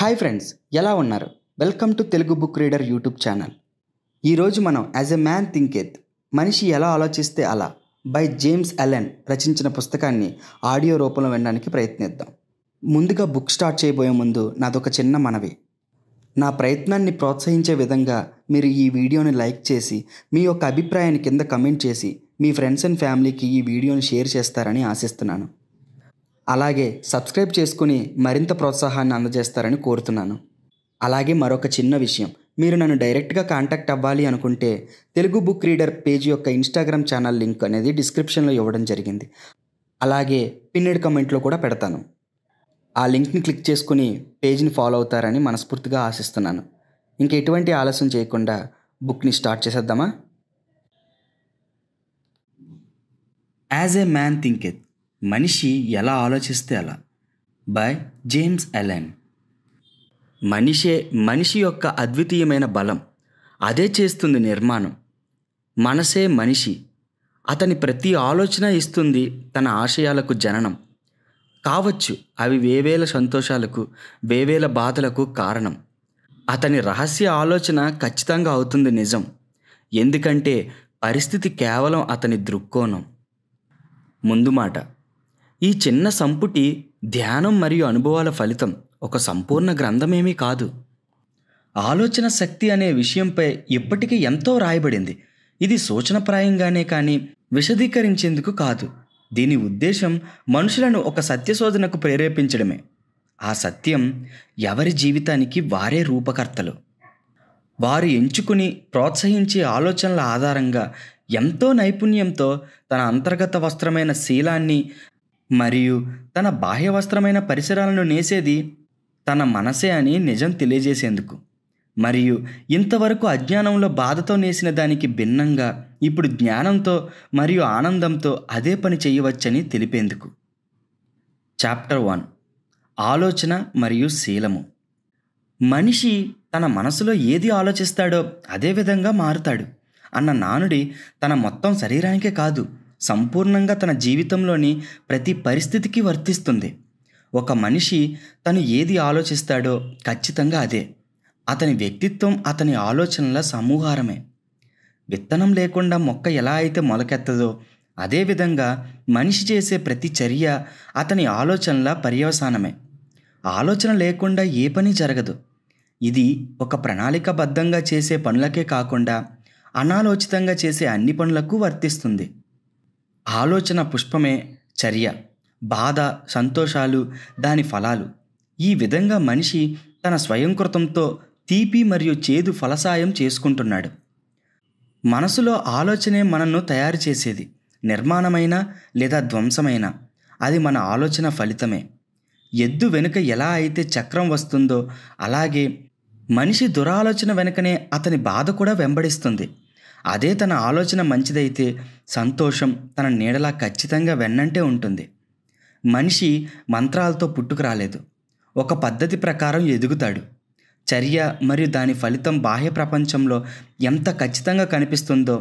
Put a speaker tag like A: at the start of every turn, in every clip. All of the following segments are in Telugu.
A: హాయ్ ఫ్రెండ్స్, ఎలా ఉన్నారు? Welcome to Telugu book reader YouTube channel. ఈరోజు మనం యాజ్ ఎ మ్యాన్ థింకేత్, మనిషి ఎలా ఆలోచిస్తే అలా బై జేమ్స్ అలెన్ రచించిన పుస్తకాన్ని ఆడియో రూపంలో వినడానికి ప్రయత్నిద్దాం. ముందుగా బుక్ స్టార్ట్ చేయబోయే ముందు నాదొక చిన్న మనవి. నా ప్రయత్నాన్ని ప్రోత్సహించే విధంగా మీరు ఈ వీడియోని లైక్ చేసి మీ యొక్క అభిప్రాయాన్ని కింద కమెంట్ చేసి మీ ఫ్రెండ్స్ అండ్ ఫ్యామిలీకి ఈ వీడియోని షేర్ చేస్తారని ఆశిస్తున్నాను. అలాగే సబ్స్క్రైబ్ చేసుకుని మరింత ప్రోత్సాహాన్ని అందజేస్తారని కోరుతున్నాను. అలాగే మరొక చిన్న విషయం, మీరు నన్ను డైరెక్ట్గా కాంటాక్ట్ అవ్వాలి అనుకుంటే తెలుగు బుక్ రీడర్ పేజ్ యొక్క ఇన్స్టాగ్రామ్ ఛానల్ లింక్ అనేది డిస్క్రిప్షన్లో ఇవ్వడం జరిగింది. అలాగే పిన్నెడ్ కమెంట్లో కూడా పెడతాను. ఆ లింక్ని క్లిక్ చేసుకుని పేజ్ని ఫాలో అవుతారని మనస్ఫూర్తిగా ఆశిస్తున్నాను. ఇంక ఎటువంటి ఆలస్యం చేయకుండా బుక్ని స్టార్ట్ చేసేద్దామా? యాజ్ ఏ మ్యాన్ థింకెత్, మనిషి ఎలా ఆలోచిస్తే అలా బై జేమ్స్ అలెన్. మనిషి యొక్క అద్వితీయమైన బలం. అదే చేస్తుంది నిర్మాణం. మనసే మనిషి. అతని ప్రతి ఆలోచన ఇస్తుంది తన ఆశయాలకు జననం. కావచ్చు అవి వేవేల సంతోషాలకు, వేవేల బాధలకు కారణం. అతని రహస్య ఆలోచన ఖచ్చితంగా అవుతుంది నిజం. ఎందుకంటే పరిస్థితి కేవలం అతని దృక్కోణం. ముందు మాట, ఈ చిన్న సంపుటి ధ్యానం మరియు అనుభవాల ఫలితం. ఒక సంపూర్ణ గ్రంథమేమీ కాదు. ఆలోచన శక్తి అనే విషయంపై ఇప్పటికీ ఎంతో రాయబడింది. ఇది సూచనప్రాయంగానే కానీ విశదీకరించేందుకు కాదు. దీని ఉద్దేశం మనుషులను ఒక సత్యశోధనకు ప్రేరేపించడమే. ఆ సత్యం ఎవరి జీవితానికి వారే రూపకర్తలు. వారు ఎంచుకుని ప్రోత్సహించే ఆలోచనల ఆధారంగా ఎంతో నైపుణ్యంతో తన అంతర్గత వస్త్రమైన శీలాన్ని మరియు తన బాహ్య వస్త్రమైన పరిసరాలను నేసేది తన మనసే అని నిజం తెలియజేసేందుకు, మరియు ఇంతవరకు అజ్ఞానంలో బాధతో నేసిన దానికి భిన్నంగా ఇప్పుడు జ్ఞానంతో మరియు ఆనందంతో అదే పని చేయవచ్చని తెలిపేందుకు. చాప్టర్ 1, ఆలోచన మరియు శీలము. మనిషి తన మనసులో ఏది ఆలోచిస్తాడో అదే విధంగా మారుతాడు అన్న నానుడి తన మొత్తం శరీరానికే కాదు, సంపూర్ణంగా తన జీవితంలోని ప్రతి పరిస్థితికి వర్తిస్తుంది. ఒక మనిషి తను ఏది ఆలోచిస్తాడో ఖచ్చితంగా అదే. అతని వ్యక్తిత్వం అతని ఆలోచనల సమూహారమే. విత్తనం లేకుండా మొక్క ఎలా అయితే మొలకెత్తదో అదేవిధంగా మనిషి చేసే ప్రతి చర్య అతని ఆలోచనల పర్యవసానమే. ఆలోచన లేకుండా ఏ పని జరగదు. ఇది ఒక ప్రణాళికాబద్ధంగా చేసే పనులకే కాకుండా అనాలోచితంగా చేసే అన్ని పనులకు వర్తిస్తుంది. ఆలోచన పుష్పమే చర్య, బాధ, సంతోషాలు దాని ఫలాలు. ఈ విధంగా మనిషి తన స్వయంకృతంతో తీపి మరియు చేదు ఫలసాయం చేసుకుంటున్నాడు. మనసులో ఆలోచనే మనను తయారు చేసేది. నిర్మాణమైన లేదా ధ్వంసమైన అది మన ఆలోచన ఫలితమే. ఎద్దు వెనుక ఎలా అయితే చక్రం వస్తుందో అలాగే మనిషి దురాలోచన వెనుకనే అతని బాధ కూడా వెంబడిస్తుంది. అదే తన ఆలోచన మంచిదైతే సంతోషం తన నీడలా ఖచ్చితంగా వెన్నంటే ఉంటుంది. మనిషి మంత్రాలతో పుట్టుకు రాలేదు. ఒక పద్ధతి ప్రకారం ఎదుగుతాడు. చర్య మరియు దాని ఫలితం బాహ్య ప్రపంచంలో ఎంత ఖచ్చితంగా కనిపిస్తుందో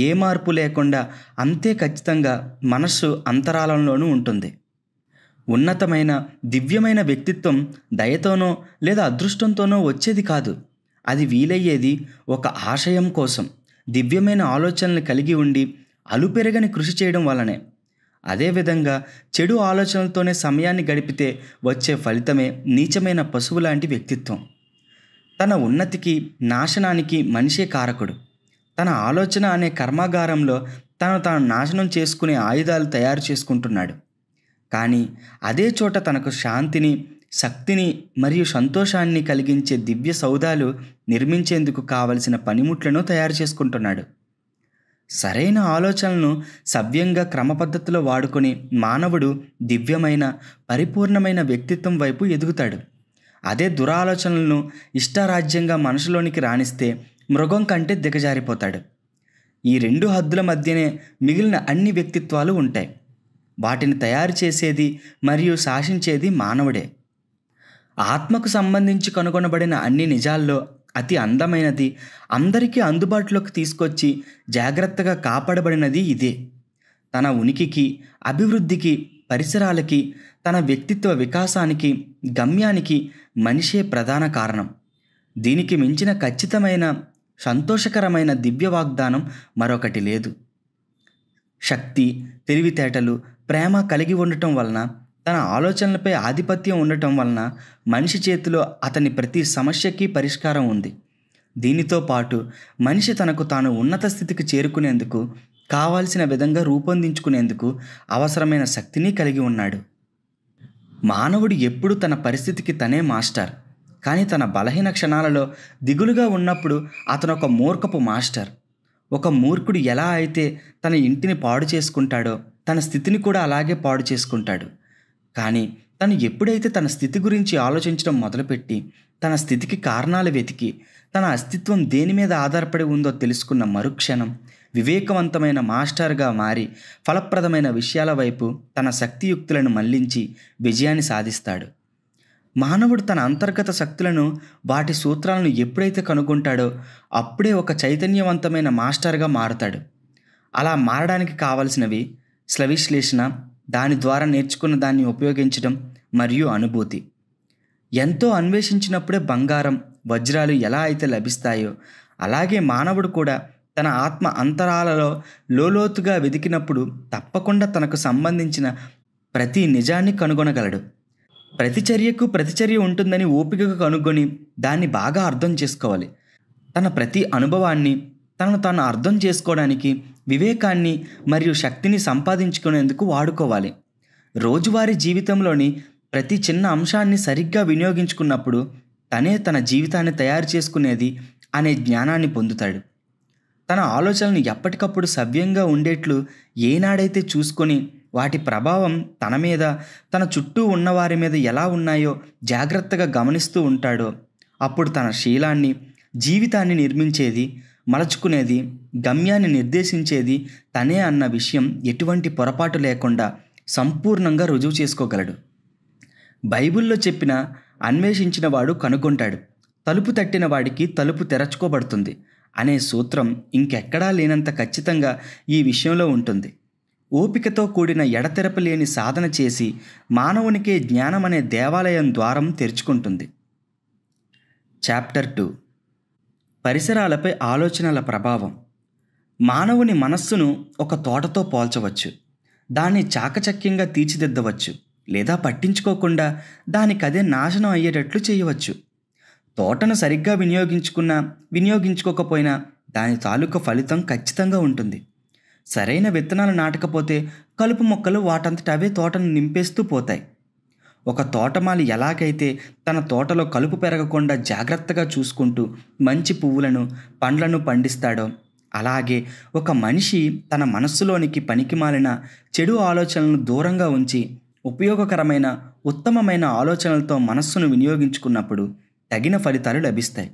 A: ఏ మార్పు లేకుండా అంతే ఖచ్చితంగా మనస్సు అంతరాలంలోనూ ఉంటుంది. ఉన్నతమైన దివ్యమైన వ్యక్తిత్వం దయతోనో లేదా అదృష్టంతోనో వచ్చేది కాదు. అది వీలయ్యేది ఒక ఆశయం కోసం, దివ్యమైన ఆలోచనలు కలిగి ఉండి అలుపెరగని కృషి చేయడం వల్లనే. అదేవిధంగా చెడు ఆలోచనలతోనే సమయాన్ని గడిపితే వచ్చే ఫలితమే నీచమైన పశువు లాంటి వ్యక్తిత్వం. తన ఉన్నతికి నాశనానికి మనిషే కారకుడు. తన ఆలోచన అనే కర్మాగారంలో తాను నాశనం చేసుకునే ఆయుధాలు తయారు చేసుకుంటున్నాడు. కానీ అదే చోట తనకు శాంతిని, శక్తిని మరియు సంతోషాన్ని కలిగించే దివ్య సౌధాలు నిర్మించేందుకు కావలసిన పనిముట్లను తయారు చేసుకుంటున్నాడు. సరైన ఆలోచనలను సవ్యంగా క్రమపద్ధతిలో వాడుకొని మానవుడు దివ్యమైన పరిపూర్ణమైన వ్యక్తిత్వం వైపు ఎదుగుతాడు. అదే దురాలోచనలను ఇష్టారాజ్యంగా మనసులోనికి రాణిస్తే మృగం కంటే దిగజారిపోతాడు. ఈ రెండు హద్దుల మధ్యనే మిగిలిన అన్ని వ్యక్తిత్వాలు ఉంటాయి. వాటిని తయారు చేసేది మరియు శాసించేది మానవుడే. ఆత్మకు సంబంధించి కనుగొనబడిన అన్ని నిజాల్లో అతి అందమైనది, అందరికీ అందుబాటులోకి తీసుకొచ్చి జాగ్రత్తగా కాపాడబడినది ఇదే. తన ఉనికికి, అభివృద్ధికి పరిసరాలకి, తన వ్యక్తిత్వ వికాసానికి, గమ్యానికి మనిషే ప్రధాన కారణం. దీనికి మించిన ఖచ్చితమైన, సంతోషకరమైన దివ్య వాగ్దానం మరొకటి లేదు. శక్తి, తెలివితేటలు, ప్రేమ కలిగి ఉండటం వలన, తన ఆలోచనలపై ఆధిపత్యం ఉండటం వలన మనిషి చేతిలో అతని ప్రతి సమస్యకి పరిష్కారం ఉంది. దీనితో పాటు మనిషి తనకు తాను ఉన్నత స్థితికి చేరుకునేందుకు, కావాల్సిన విధంగా రూపొందించుకునేందుకు అవసరమైన శక్తిని కలిగి ఉన్నాడు. మానవుడు ఎప్పుడు తన పరిస్థితికి తనే మాస్టర్. కానీ తన బలహీన క్షణాలలో దిగులుగా ఉన్నప్పుడు అతను ఒక మూర్ఖపు మాస్టర్. ఒక మూర్ఖుడు ఎలా అయితే తన ఇంటిని పాడు చేసుకుంటాడో, తన స్థితిని కూడా అలాగే పాడు చేసుకుంటాడు. కానీ తను ఎప్పుడైతే తన స్థితి గురించి ఆలోచించడం మొదలుపెట్టి, తన స్థితికి కారణాలు వెతికి, తన అస్తిత్వం దేని మీద ఆధారపడి ఉందో తెలుసుకున్న మరుక్షణం వివేకవంతమైన మాస్టర్గా మారి ఫలప్రదమైన విషయాల వైపు తన శక్తియుక్తులను మళ్లించి విజయాన్ని సాధిస్తాడు. మానవుడు తన అంతర్గత శక్తులను, వాటి సూత్రాలను ఎప్పుడైతే కనుగొంటాడో అప్పుడే ఒక చైతన్యవంతమైన మాస్టర్గా మారుతాడు. అలా మారడానికి కావలసినవి స్వవిశ్లేషణ, దాని ద్వారా నేర్చుకున్న దాన్ని ఉపయోగించడం మరియు అనుభూతి. ఎంతో అన్వేషించినప్పుడే బంగారం, వజ్రాలు ఎలా అయితే లభిస్తాయో అలాగే మానవుడు కూడా తన ఆత్మ అంతరాలలో లోతుగా వెదికినప్పుడు తప్పకుండా తనకు సంబంధించిన ప్రతి నిజాన్ని కనుగొనగలడు. ప్రతిచర్యకు ప్రతిచర్య ఉంటుందని ఓపికగా కనుగొని దాన్ని బాగా అర్థం చేసుకోవాలి. తన ప్రతి అనుభవాన్ని తనను తాను అర్థం చేసుకోవడానికి వివేకాన్ని మరియు శక్తిని సంపాదించుకునేందుకు వాడుకోవాలి. రోజువారీ జీవితంలోని ప్రతి చిన్న అంశాన్ని సరిగ్గా వినియోగించుకున్నప్పుడు తనే తన జీవితాన్ని తయారు చేసుకునేది అనే జ్ఞానాన్ని పొందుతాడు. తన ఆలోచనలు ఎప్పటికప్పుడు సవ్యంగా ఉండేట్లు ఏనాడైతే చూసుకొని వాటి ప్రభావం తన మీద, తన చుట్టూ ఉన్నవారి మీద ఎలా ఉన్నాయో జాగ్రత్తగా గమనిస్తూ ఉంటాడో అప్పుడు తన శీలాన్ని, జీవితాన్ని నిర్మించేది, మలచుకునేది, గమ్యాన్ని నిర్దేశించేది తనే అన్న విషయం ఎటువంటి పొరపాటు లేకుండా సంపూర్ణంగా రుజువు చేసుకోగలడు. బైబిల్లో చెప్పిన అన్వేషించిన వాడు కనుగొంటాడు, తలుపు తట్టిన వాడికి తలుపు తెరచుకోబడుతుంది అనే సూత్రం ఇంకెక్కడా లేనంత ఖచ్చితంగా ఈ విషయంలో ఉంటుంది. ఓపికతో కూడిన ఎడతెరపలేని సాధన చేసి మానవునికే జ్ఞానం అనే దేవాలయం ద్వారం తెరుచుకుంటుంది. చాప్టర్ 2. పరిసరాలపై ఆలోచనల ప్రభావం. మానవుని మనస్సును ఒక తోటతో పోల్చవచ్చు. దాన్ని చాకచక్యంగా తీర్చిదిద్దవచ్చు లేదా పట్టించుకోకుండా దానికదే నాశనం అయ్యేటట్లు చేయవచ్చు. తోటను సరిగ్గా వినియోగించుకోకపోయినా దాని తాలూకా ఫలితం ఖచ్చితంగా ఉంటుంది. సరైన విత్తనాలు నాటకపోతే కలుపు మొక్కలు వాటంతట అవే తోటను నింపేస్తూ పోతాయి. ఒక తోటమాలి ఎలాగైతే తన తోటలో కలుపు పెరగకుండా జాగ్రత్తగా చూసుకుంటూ మంచి పువ్వులను, పండ్లను పండిస్తాడో అలాగే ఒక మనిషి తన మనస్సులోనికి పనికిమాలిన చెడు ఆలోచనలను దూరంగా ఉంచి ఉపయోగకరమైన, ఉత్తమమైన ఆలోచనలతో మనస్సును వినియోగించుకున్నప్పుడు తగిన ఫలితాలు లభిస్తాయి.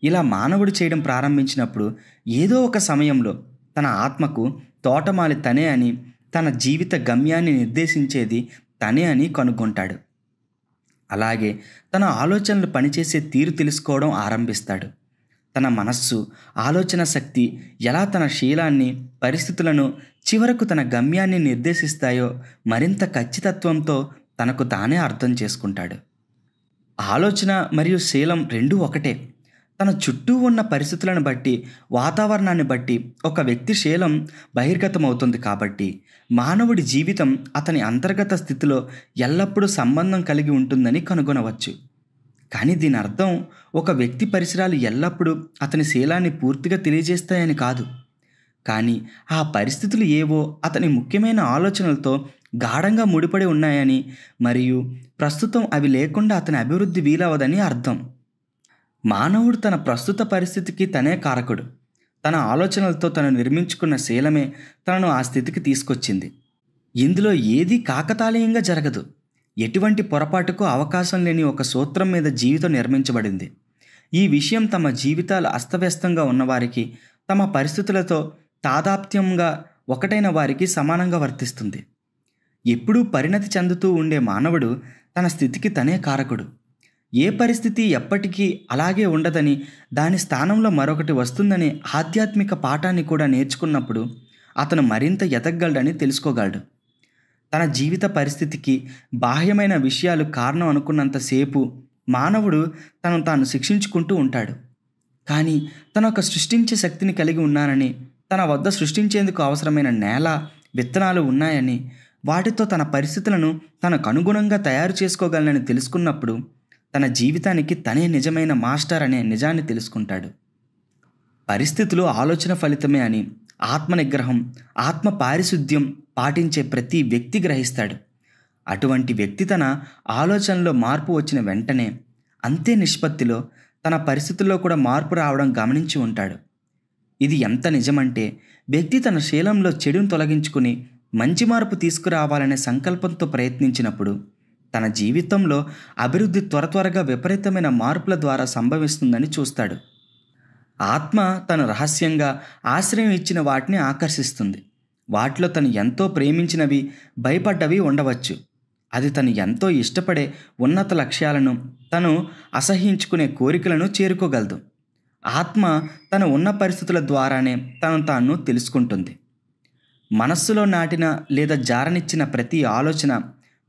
A: ఇలా మానవుడు చేయడం ప్రారంభించినప్పుడు ఏదో ఒక సమయంలో తన ఆత్మకు తోటమాలి తనే అని, తన జీవిత గమ్యాన్ని నిర్దేశించేది తనే అని కనుగొంటాడు. అలాగే తన ఆలోచనలు పనిచేసే తీరు తెలుసుకోవడం ఆరంభిస్తాడు. తన మనస్సు, ఆలోచన శక్తి ఎలా తన శీలాన్ని, పరిస్థితులను, చివరకు తన గమ్యాన్ని నిర్దేశిస్తాయో మరింత ఖచ్చితత్వంతో తనకు తానే అర్థం చేసుకుంటాడు. ఆలోచన మరియు శీలం రెండూ ఒకటే. తన చుట్టూ ఉన్న పరిస్థితులను బట్టి, వాతావరణాన్ని బట్టి ఒక వ్యక్తి శీలం బహిర్గతమవుతుంది. కాబట్టి మానవుడి జీవితం అతని అంతర్గత స్థితిలో ఎల్లప్పుడూ సంబంధం కలిగి ఉంటుందని కనుగొనవచ్చు. కానీ దీని అర్థం ఒక వ్యక్తి పరిసరాలు ఎల్లప్పుడూ అతని శీలాన్ని పూర్తిగా తెలియజేస్తాయని కాదు. కానీ ఆ పరిస్థితులు ఏవో అతని ముఖ్యమైన ఆలోచనలతో గాఢంగా ముడిపడి ఉన్నాయని మరియు ప్రస్తుతం అవి లేకుండా అతని అభివృద్ధి వీలవదని అర్థం. మానవుడు తన ప్రస్తుత పరిస్థితికి తనే కారకుడు. తన ఆలోచనలతో తను నిర్మించుకున్న శీలమే తనను ఆ స్థితికి తీసుకొచ్చింది. ఇందులో ఏదీ కాకతాళీయంగా జరగదు. ఎటువంటి పొరపాటుకు అవకాశం లేని ఒక సూత్రం మీద జీవితం నిర్మించబడింది. ఈ విషయం తమ జీవితాలు అస్తవ్యస్తంగా ఉన్నవారికి, తమ పరిస్థితులతో తాదాప్త్యంగా ఒకటైన వారికి సమానంగా వర్తిస్తుంది. ఎప్పుడూ పరిణతి చెందుతూ ఉండే మానవుడు తన స్థితికి తనే కారకుడు. ఏ పరిస్థితి ఎప్పటికీ అలాగే ఉండదని, దాని స్థానంలో మరొకటి వస్తుందనే ఆధ్యాత్మిక పాఠాన్ని కూడా నేర్చుకున్నప్పుడు అతను మరింత ఎదగలడని తెలుసుకోగలడు. తన జీవిత పరిస్థితికి బాహ్యమైన విషయాలు కారణం అనుకున్నంతసేపు మానవుడు తను తాను శిక్షించుకుంటూ ఉంటాడు. కానీ తను ఒక సృష్టించే శక్తిని కలిగి ఉన్నానని, తన వద్ద సృష్టించేందుకు అవసరమైన నేల, విత్తనాలు ఉన్నాయని, వాటితో తన పరిస్థితులను తనకు అనుగుణంగా తయారు చేసుకోగలనని తెలుసుకున్నప్పుడు తన జీవితానికి తనే నిజమైన మాస్టర్ అనే నిజాన్ని తెలుసుకుంటాడు. పరిస్థితులు ఆలోచన ఫలితమే అని ఆత్మ నిగ్రహం, ఆత్మ పారిశుద్ధ్యం పాటించే ప్రతి వ్యక్తి గ్రహిస్తాడు. అటువంటి వ్యక్తి తన ఆలోచనలో మార్పు వచ్చిన వెంటనే అంతే నిష్పత్తిలో తన పరిస్థితుల్లో కూడా మార్పు రావడం గమనించి ఉంటాడు. ఇది ఎంత నిజమంటే, వ్యక్తి తన శీలంలో చెడును తొలగించుకుని మంచి మార్పు తీసుకురావాలనే సంకల్పంతో ప్రయత్నించినప్పుడు తన జీవితంలో అభివృద్ధి త్వరగా విపరీతమైన మార్పుల ద్వారా సంభవిస్తుందని చూస్తాడు. ఆత్మ తను రహస్యంగా ఆశ్రయం ఇచ్చిన వాటిని ఆకర్షిస్తుంది. వాటిలో తను ఎంతో ప్రేమించినవి, భయపడ్డవి ఉండవచ్చు. అది తను ఎంతో ఇష్టపడే ఉన్నత లక్ష్యాలను, తను అసహ్యించుకునే కోరికలను చేరుకోగలదు. ఆత్మ తను ఉన్న పరిస్థితుల ద్వారానే తను తాను తెలుసుకుంటుంది. మనస్సులో నాటిన లేదా జారనిచ్చిన ప్రతి ఆలోచన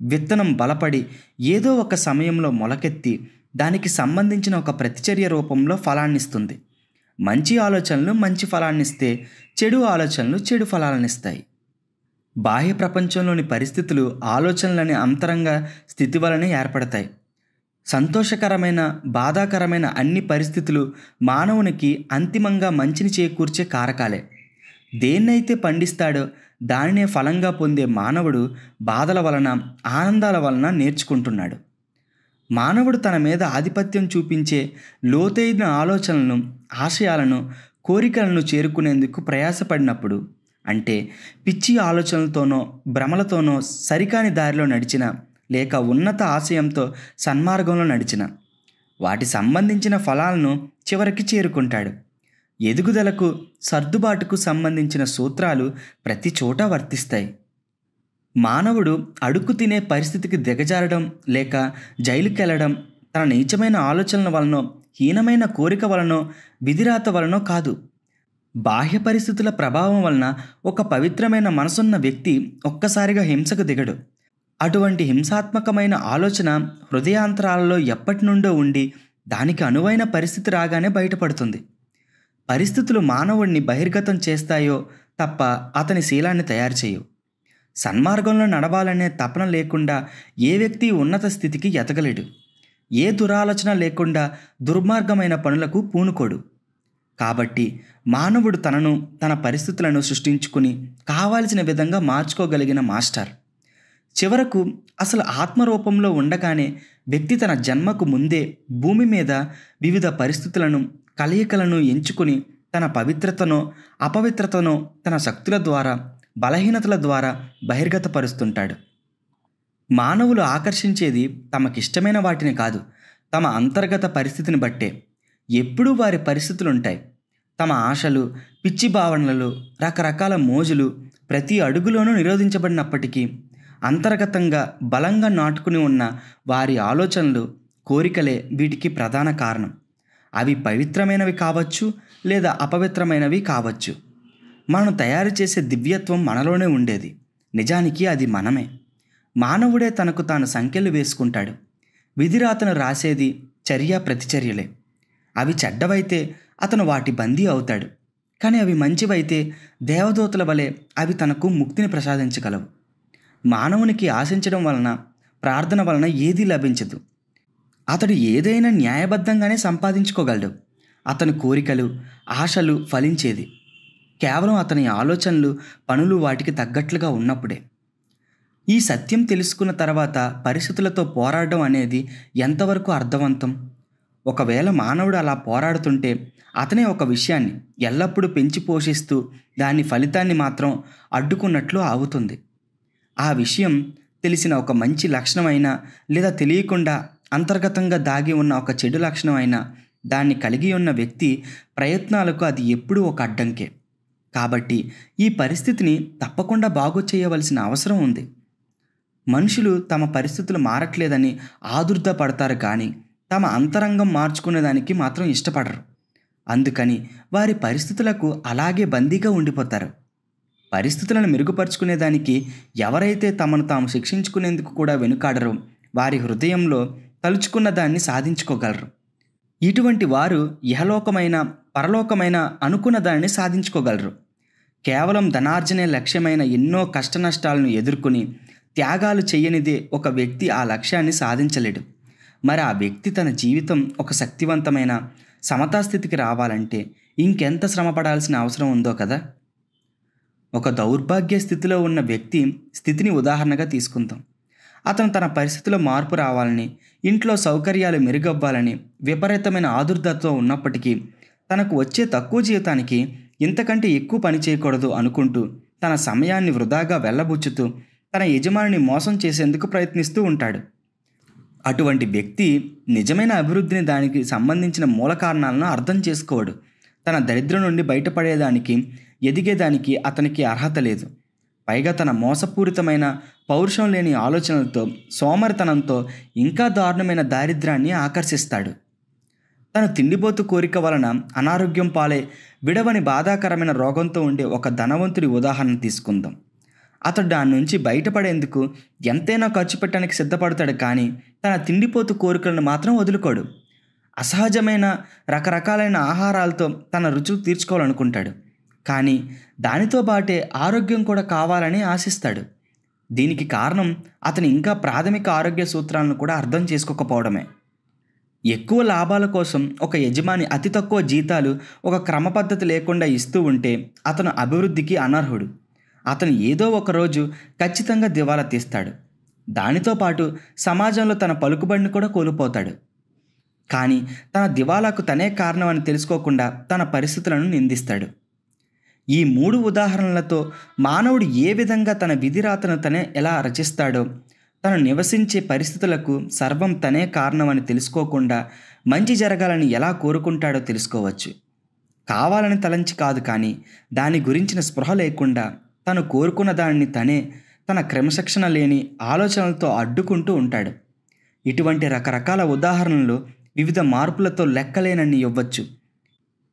A: విత్తనం బలపడి ఏదో ఒక సమయంలో మొలకెత్తి దానికి సంబంధించిన ఒక ప్రతిచర్య రూపంలో ఫలాన్నిస్తుంది. మంచి ఆలోచనలు మంచి ఫలాన్నిస్తే, చెడు ఆలోచనలు చెడు ఫలాలనిస్తాయి. బాహ్య ప్రపంచంలోని పరిస్థితులు ఆలోచనలనే అంతరంగ స్థితి వలనే ఏర్పడతాయి. సంతోషకరమైన, బాధాకరమైన అన్ని పరిస్థితులు మానవునికి అంతిమంగా మంచిని చేకూర్చే కారకాలే. దేన్నైతే పండిస్తాడో దానినే ఫలంగా పొందే మానవుడు బాధల వలన, ఆనందాల వలన నేర్చుకుంటున్నాడు. మానవుడు తన మీద ఆధిపత్యం చూపించే లోతైన ఆలోచనలను, ఆశయాలను, కోరికలను చేరుకునేందుకు ప్రయాసపడినప్పుడు, అంటే పిచ్చి ఆలోచనలతోనో భ్రమలతోనో సరికాని దారిలో నడిచిన, లేక ఉన్నత ఆశయంతో సన్మార్గంలో నడిచిన, వాటి సంబంధించిన ఫలాలను చివరికి చేరుకుంటాడు. ఎదుగుదలకు, సర్దుబాటుకు సంబంధించిన సూత్రాలు ప్రతి చోట వర్తిస్తాయి. మానవుడు అడుక్కు తినే పరిస్థితికి దిగజారడం లేక జైలుకెళ్లడం తన నీచమైన ఆలోచనల వలనో, హీనమైన కోరిక వలనో, విధిరాత వలనో కాదు. బాహ్య పరిస్థితుల ప్రభావం వలన ఒక పవిత్రమైన మనసున్న వ్యక్తి ఒక్కసారిగా హింసకు దిగడు. అటువంటి హింసాత్మకమైన ఆలోచన హృదయాంతరాలలో ఎప్పటి నుండో ఉండి దానికి అనువైన పరిస్థితి రాగానే బయటపడుతుంది. పరిస్థితులు మానవుడిని బహిర్గతం చేస్తాయో తప్ప అతని శీలాన్ని తయారు చేయవు. సన్మార్గంలో నడవాలనే తపన లేకుండా ఏ వ్యక్తి ఉన్నత స్థితికి ఎదగలేడు. ఏ దురాలోచన లేకుండా దుర్మార్గమైన పనులకు పూనుకోడు. కాబట్టి మానవుడు తనను, తన పరిస్థితులను సృష్టించుకుని కావాల్సిన విధంగా మార్చుకోగలిగిన మాస్టర్. చివరకు అసలు ఆత్మరూపంలో ఉండగానే వ్యక్తి తన జన్మకు ముందే భూమి మీద వివిధ పరిస్థితులను, కలయికలను ఎంచుకుని తన పవిత్రతనో అపవిత్రతనో తన శక్తుల ద్వారా, బలహీనతల ద్వారా బహిర్గతపరుస్తుంటాడు. మానవులు ఆకర్షించేది తమకిష్టమైన వాటిని కాదు, తమ అంతర్గత పరిస్థితిని బట్టే. ఎప్పుడూ వారి పరిస్థితులుంటాయి. తమ ఆశలు, పిచ్చి భావనలు, రకరకాల మోజులు ప్రతి అడుగులోనూ నిరోధించబడినప్పటికీ అంతర్గతంగా బలంగా నాటుకుని ఉన్న వారి ఆలోచనలు, కోరికలే వీటికి ప్రధాన కారణం. అవి పవిత్రమైనవి కావచ్చు లేదా అపవిత్రమైనవి కావచ్చు. మనం తయారు చేసే దివ్యత్వం మనలోనే ఉండేది. నిజానికి అది మనమే. మానవుడే తనకు తాను సంకెళ్ళు వేసుకుంటాడు. విధిరాతను రాసేది చర్య ప్రతిచర్యలే. అవి చెడ్డవైతే అతను వాటి బందీ అవుతాడు. కానీ అవి మంచివైతే దేవదూతల వలె అవి తనకు ముక్తిని ప్రసాదించగలవు. మానవునికి ఆశించడం వలన, ప్రార్థన వలన ఏదీ లభించదు. అతడు ఏదైనా న్యాయబద్ధంగానే సంపాదించుకోగలడు. అతని కోరికలు, ఆశలు ఫలించేది కేవలం అతని ఆలోచనలు, పనులు వాటికి తగ్గట్లుగా ఉన్నప్పుడే. ఈ సత్యం తెలుసుకున్న తర్వాత పరిస్థితులతో పోరాడడం అనేది ఎంతవరకు అర్థవంతం? ఒకవేళ మానవుడు అలా పోరాడుతుంటే అతనే ఒక విషయాన్ని ఎల్లప్పుడూ పెంచి పోషిస్తూ దాని ఫలితాన్ని మాత్రం అడ్డుకున్నట్లు అవుతుంది. ఆ విషయం తెలిసిన ఒక మంచి లక్షణమైనా లేదా తెలియకుండా అంతర్గతంగా దాగి ఉన్న ఒక చెడు లక్షణమైనా దాన్ని కలిగి ఉన్న వ్యక్తి ప్రయత్నాలకు అది ఎప్పుడూ ఒక అడ్డంకే. కాబట్టి ఈ పరిస్థితిని తప్పకుండా బాగు చేయవలసిన అవసరం ఉంది. మనుషులు తమ పరిస్థితులు మారట్లేదని ఆదుర్ద పడతారు కానీ తమ అంతరంగం మార్చుకునేదానికి మాత్రం ఇష్టపడరు. అందుకని వారి పరిస్థితులకు అలాగే బందీగా ఉండిపోతారు. పరిస్థితులను మెరుగుపరుచుకునేదానికి ఎవరైతే తమను తాము శిక్షించుకునేందుకు కూడా వెనుకాడరో వారి హృదయంలో తలుచుకున్న దాన్ని సాధించుకోగలరు. ఇటువంటి వారు ఇహలోకమైన పరలోకమైన అనుకున్న దానిని సాధించుకోగలరు. కేవలం ధనార్జనే లక్ష్యమైన ఎన్నో కష్టనష్టాలను ఎదుర్కొని త్యాగాలు చేయనిదే ఒక వ్యక్తి ఆ లక్ష్యాన్ని సాధించలేడు. మరి ఆ వ్యక్తి తన జీవితం ఒక శక్తివంతమైన సమతాస్థితికి రావాలంటే ఇంకెంత శ్రమ పడాల్సిన అవసరం ఉందో కదా. ఒక దౌర్భాగ్య స్థితిలో ఉన్న వ్యక్తి స్థితిని ఉదాహరణగా తీసుకుందాం. అతను తన పరిస్థితిలో మార్పు రావాలని, ఇంట్లో సౌకర్యాలు మెరుగవ్వాలని విపరీతమైన ఆదుర్దతో ఉన్నప్పటికీ తనకు వచ్చే తక్కువ జీతానికి ఇంతకంటే ఎక్కువ పని చేయకూడదు అనుకుంటూ తన సమయాన్ని వృధాగా వెళ్ళబుచ్చుతూ తన యజమానిని మోసం చేసేందుకు ప్రయత్నిస్తూ ఉంటాడు. అటువంటి వ్యక్తి నిజమైన అభివృద్ధిని, దానికి సంబంధించిన మూల కారణాలను అర్థం చేసుకోడు. తన దరిద్రం నుండి బయటపడేదానికి, ఎదిగేదానికి అతనికి అర్హత లేదు. పైగా తన మోసపూరితమైన పౌరుషం లేని ఆలోచనలతో, సోమరితనంతో ఇంకా దారుణమైన దారిద్ర్యాన్ని ఆకర్షిస్తాడు. తను తిండిపోతు కోరిక వలన అనారోగ్యం పాలై విడవని బాధాకరమైన రోగంతో ఉండే ఒక ధనవంతుడి ఉదాహరణ తీసుకుందాం. అతడు దాని నుంచి బయటపడేందుకు ఎంతైనా ఖర్చు పెట్టడానికి సిద్ధపడతాడు, కానీ తన తిండిపోతు కోరికలను మాత్రం వదులుకోడు. అసహజమైన రకరకాలైన ఆహారాలతో తన రుచులు తీర్చుకోవాలనుకుంటాడు, కానీ దానితో పాటే ఆరోగ్యం కూడా కావాలని ఆశిస్తాడు. దీనికి కారణం అతను ఇంకా ప్రాథమిక ఆరోగ్య సూత్రాలను కూడా అర్థం చేసుకోకపోవడమే. ఎక్కువ లాభాల కోసం ఒక యజమాని అతి తక్కువ జీతాలు ఒక క్రమపద్ధతి లేకుండా ఇస్తూ ఉంటే అతను అభివృద్ధికి అనర్హుడు. అతను ఏదో ఒక రోజు ఖచ్చితంగా దివాలా తీస్తాడు. దానితో పాటు సమాజంలో తన పలుకుబడిని కూడా కోల్పోతాడు. కానీ తన దివాలాకు తనే కారణం అని తెలుసుకోకుండా తన పరిస్థితులను నిందిస్తాడు. ఈ 3 ఉదాహరణలతో మానవుడు ఏ విధంగా తన విధిరాతను తనే ఎలా రచిస్తాడో, తను నివసించే పరిస్థితులకు సర్వం తనే కారణమని తెలుసుకోకుండా మంచి జరగాలని ఎలా కోరుకుంటాడో తెలుసుకోవచ్చు. కావాలని తలంచి కాదు, కానీ దాని గురించిన స్పృహ లేకుండా తను కోరుకున్న దానిని తనే తన క్రమశిక్షణ లేని ఆలోచనలతో అడ్డుకుంటూ ఉంటాడు. ఇటువంటి రకరకాల ఉదాహరణలు వివిధ మార్పులతో లెక్కలేనన్ని ఇవ్వచ్చు,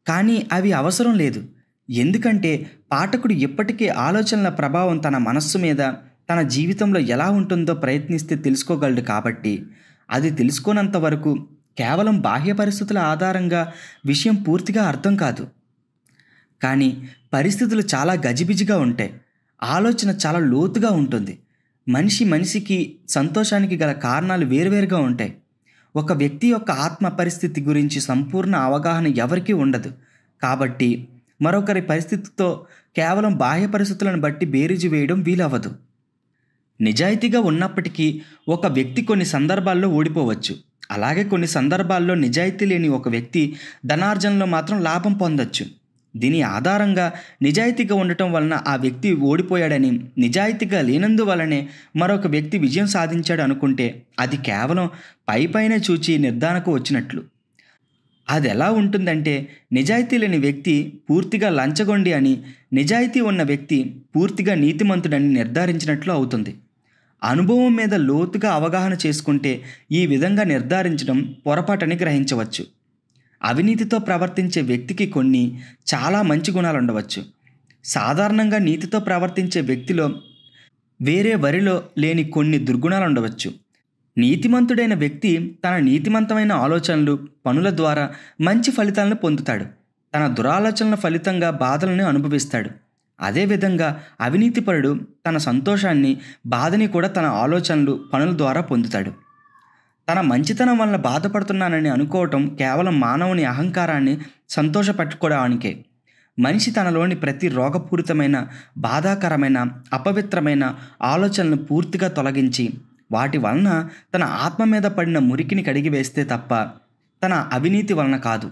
A: కానీ అవి అవసరం లేదు. ఎందుకంటే పాఠకుడు ఇప్పటికే ఆలోచనల ప్రభావం తన మనస్సు మీద, తన జీవితంలో ఎలా ఉంటుందో ప్రయత్నిస్తే తెలుసుకోగలడు. కాబట్టి అది తెలుసుకోనంత వరకు కేవలం బాహ్య పరిస్థితుల ఆధారంగా విషయం పూర్తిగా అర్థం కాదు. కానీ పరిస్థితులు చాలా గజిబిజిగా ఉంటాయి, ఆలోచన చాలా లోతుగా ఉంటుంది. మనిషికి సంతోషానికి గల కారణాలు వేరువేరుగా ఉంటాయి. ఒక వ్యక్తి యొక్క ఆత్మ పరిస్థితి గురించి సంపూర్ణ అవగాహన ఎవరికీ ఉండదు. కాబట్టి మరొకరి పరిస్థితితో కేవలం బాహ్య పరిస్థితులను బట్టి బేరీజు వేయడం వీలవ్వదు. నిజాయితీగా ఉన్నప్పటికీ ఒక వ్యక్తి కొన్ని సందర్భాల్లో ఓడిపోవచ్చు. అలాగే కొన్ని సందర్భాల్లో నిజాయితీ లేని ఒక వ్యక్తి ధనార్జనలో మాత్రం లాభం పొందొచ్చు. దీని ఆధారంగా నిజాయితీగా ఉండటం వలన ఆ వ్యక్తి ఓడిపోయాడని, నిజాయితీగా లేనందువలనే మరొక వ్యక్తి విజయం సాధించాడు అనుకుంటే అది కేవలం పైపైనే చూచి నిర్ధారణకు వచ్చినట్లు. అది ఎలా ఉంటుందంటే, నిజాయితీ లేని వ్యక్తి పూర్తిగా లంచగొండి అని, నిజాయితీ ఉన్న వ్యక్తి పూర్తిగా నీతిమంతుడని నిర్ధారించినట్లు అవుతుంది. అనుభవం మీద లోతుగా అవగాహన చేసుకుంటే ఈ విధంగా నిర్ధారించడం పొరపాటని గ్రహించవచ్చు. అవినీతితో ప్రవర్తించే వ్యక్తికి కొన్ని చాలా మంచి గుణాలు ఉండవచ్చు. సాధారణంగా నీతితో ప్రవర్తించే వ్యక్తిలో వేరే వరిలో లేని కొన్ని దుర్గుణాలు ఉండవచ్చు. నీతిమంతుడైన వ్యక్తి తన నీతిమంతమైన ఆలోచనలు, పనుల ద్వారా మంచి ఫలితాలను పొందుతాడు. తన దురాలోచనల ఫలితంగా బాధలను అనుభవిస్తాడు. అదేవిధంగా అవినీతిపరుడు తన సంతోషాన్ని, బాధని కూడా తన ఆలోచనలు, పనుల ద్వారా పొందుతాడు. తన మంచితనం వలన బాధపడుతున్నానని అనుకోవటం కేవలం మానవుని అహంకారాన్ని సంతోషపెట్టుకోవడానికే. మనిషి తనలోని ప్రతి రోగపూరితమైన, బాధాకరమైన, అపవిత్రమైన ఆలోచనలను పూర్తిగా తొలగించి వాటి వలన తన ఆత్మ మీద పడిన మురికిని కడిగివేస్తే తప్ప తన అవినీతి వలన కాదు,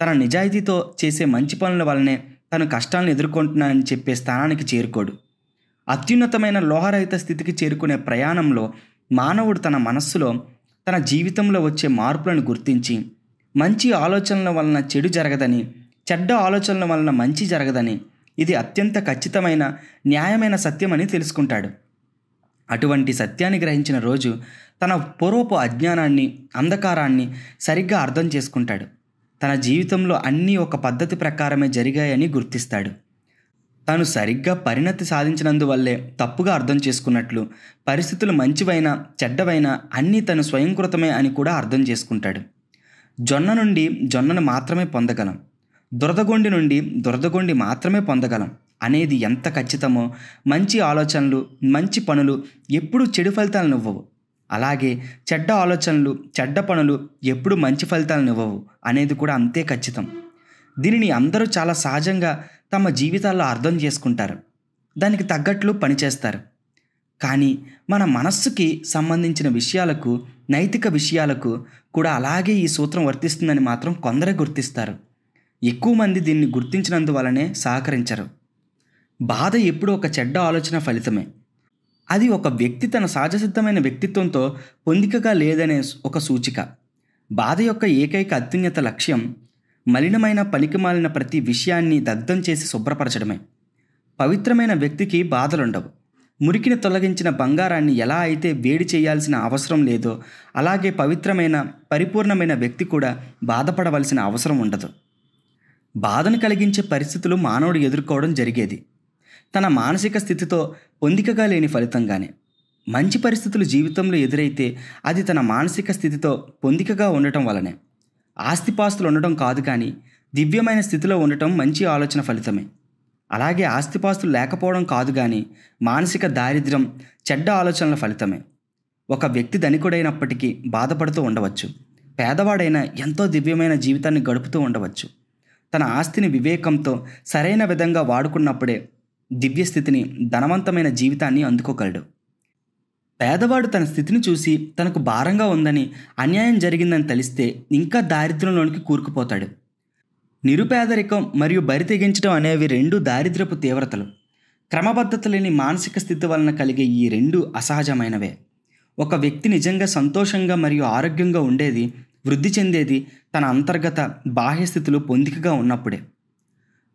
A: తన నిజాయితీతో చేసే మంచి పనుల వలనే తను కష్టాలను ఎదుర్కొంటున్నానని చెప్పే స్థానానికి చేరుకోడు. అత్యున్నతమైన లోహరహిత స్థితికి చేరుకునే ప్రయాణంలో మానవుడు తన మనస్సులో, తన జీవితంలో వచ్చే మార్పులను గుర్తించి మంచి ఆలోచనల వలన చెడు జరగదని, చెడ్డ ఆలోచనల వలన మంచి జరగదని, ఇది అత్యంత ఖచ్చితమైన, న్యాయమైన సత్యమని తెలుసుకుంటాడు. అటువంటి సత్యాన్ని గ్రహించిన రోజు తన పూర్వపు అజ్ఞానాన్ని, అంధకారాన్ని సరిగ్గా అర్థం చేసుకుంటాడు. తన జీవితంలో అన్నీ ఒక పద్ధతి ప్రకారమే జరిగాయని గుర్తిస్తాడు. తాను సరిగ్గా పరిణతి సాధించినందువల్లే తప్పుగా అర్థం చేసుకున్నట్లు, పరిస్థితులు మంచివైనా చెడ్డవైనా అన్నీ తను స్వయంకృతమే అని కూడా అర్థం చేసుకుంటాడు. జొన్న నుండి జొన్నను మాత్రమే పొందగలం, దురదగొండి నుండి దురదగొండి మాత్రమే పొందగలం అనేది ఎంత ఖచ్చితమో, మంచి ఆలోచనలు మంచి పనులు ఎప్పుడూ చెడు ఫలితాలను ఇవ్వవు, అలాగే చెడ్డ ఆలోచనలు చెడ్డ పనులు ఎప్పుడు మంచి ఫలితాలను ఇవ్వవు అనేది కూడా అంతే ఖచ్చితం. దీనిని అందరూ చాలా సహజంగా తమ జీవితాల్లో అర్థం చేసుకుంటారు, దానికి తగ్గట్లు పనిచేస్తారు. కానీ మన మనస్సుకి సంబంధించిన విషయాలకు, నైతిక విషయాలకు కూడా అలాగే ఈ సూత్రం వర్తిస్తుందని మాత్రం కొందరే గుర్తిస్తారు. ఎక్కువ మంది దీన్ని గుర్తించినందువలనే సహకరించరు. బాధ ఎప్పుడూ ఒక చెడ్డ ఆలోచన ఫలితమే. అది ఒక వ్యక్తి తన సహజసిద్ధమైన వ్యక్తిత్వంతో పొందికగా లేదనే ఒక సూచిక. బాధ యొక్క ఏకైక అత్యున్నత లక్ష్యం మలినమైన పనికిమాలిన ప్రతి విషయాన్ని దగ్ధం చేసి శుభ్రపరచడమే. పవిత్రమైన వ్యక్తికి బాధలుండవు. మురికిని తొలగించిన బంగారాన్ని ఎలా అయితే వేడి చేయాల్సిన అవసరం లేదో, అలాగే పవిత్రమైన పరిపూర్ణమైన వ్యక్తి కూడా బాధపడవలసిన అవసరం ఉండదు. బాధను కలిగించే పరిస్థితులు మానవుడు ఎదుర్కోవడం జరిగేది తన మానసిక స్థితితో పొందికగా లేని ఫలితంగానే. మంచి పరిస్థితులు జీవితంలో ఎదురైతే అది తన మానసిక స్థితితో పొందికగా ఉండటం వలనే. ఆస్తిపాస్తులు ఉండటం కాదు, కానీ దివ్యమైన స్థితిలో ఉండటం మంచి ఆలోచన ఫలితమే. అలాగే ఆస్తిపాస్తులు లేకపోవడం కాదు, కానీ మానసిక దారిద్ర్యం చెడ్డ ఆలోచనల ఫలితమే. ఒక వ్యక్తి ధనికుడైనప్పటికీ బాధపడుతూ ఉండవచ్చు, పేదవాడైనా ఎంతో దివ్యమైన జీవితాన్ని గడుపుతూ ఉండవచ్చు. తన ఆస్తిని వివేకంతో సరైన విధంగా వాడుకున్నప్పుడే దివ్యస్థితిని, ధనవంతమైన జీవితాన్ని అందుకోగలడు. పేదవాడు తన స్థితిని చూసి తనకు భారంగా ఉందని, అన్యాయం జరిగిందని తెలిస్తే ఇంకా దారిద్ర్యంలోనికి కూరుకుపోతాడు. నిరుపేదరికం మరియు బరి తెగించడం అనేవి రెండు దారిద్ర్యపు తీవ్రతలు. క్రమబద్ధత లేని మానసిక స్థితి వలన కలిగే ఈ రెండు అసహజమైనవే. ఒక వ్యక్తి నిజంగా సంతోషంగా మరియు ఆరోగ్యంగా ఉండేది, వృద్ధి చెందేది తన అంతర్గత బాహ్య స్థితులు పొందికగా ఉన్నప్పుడే.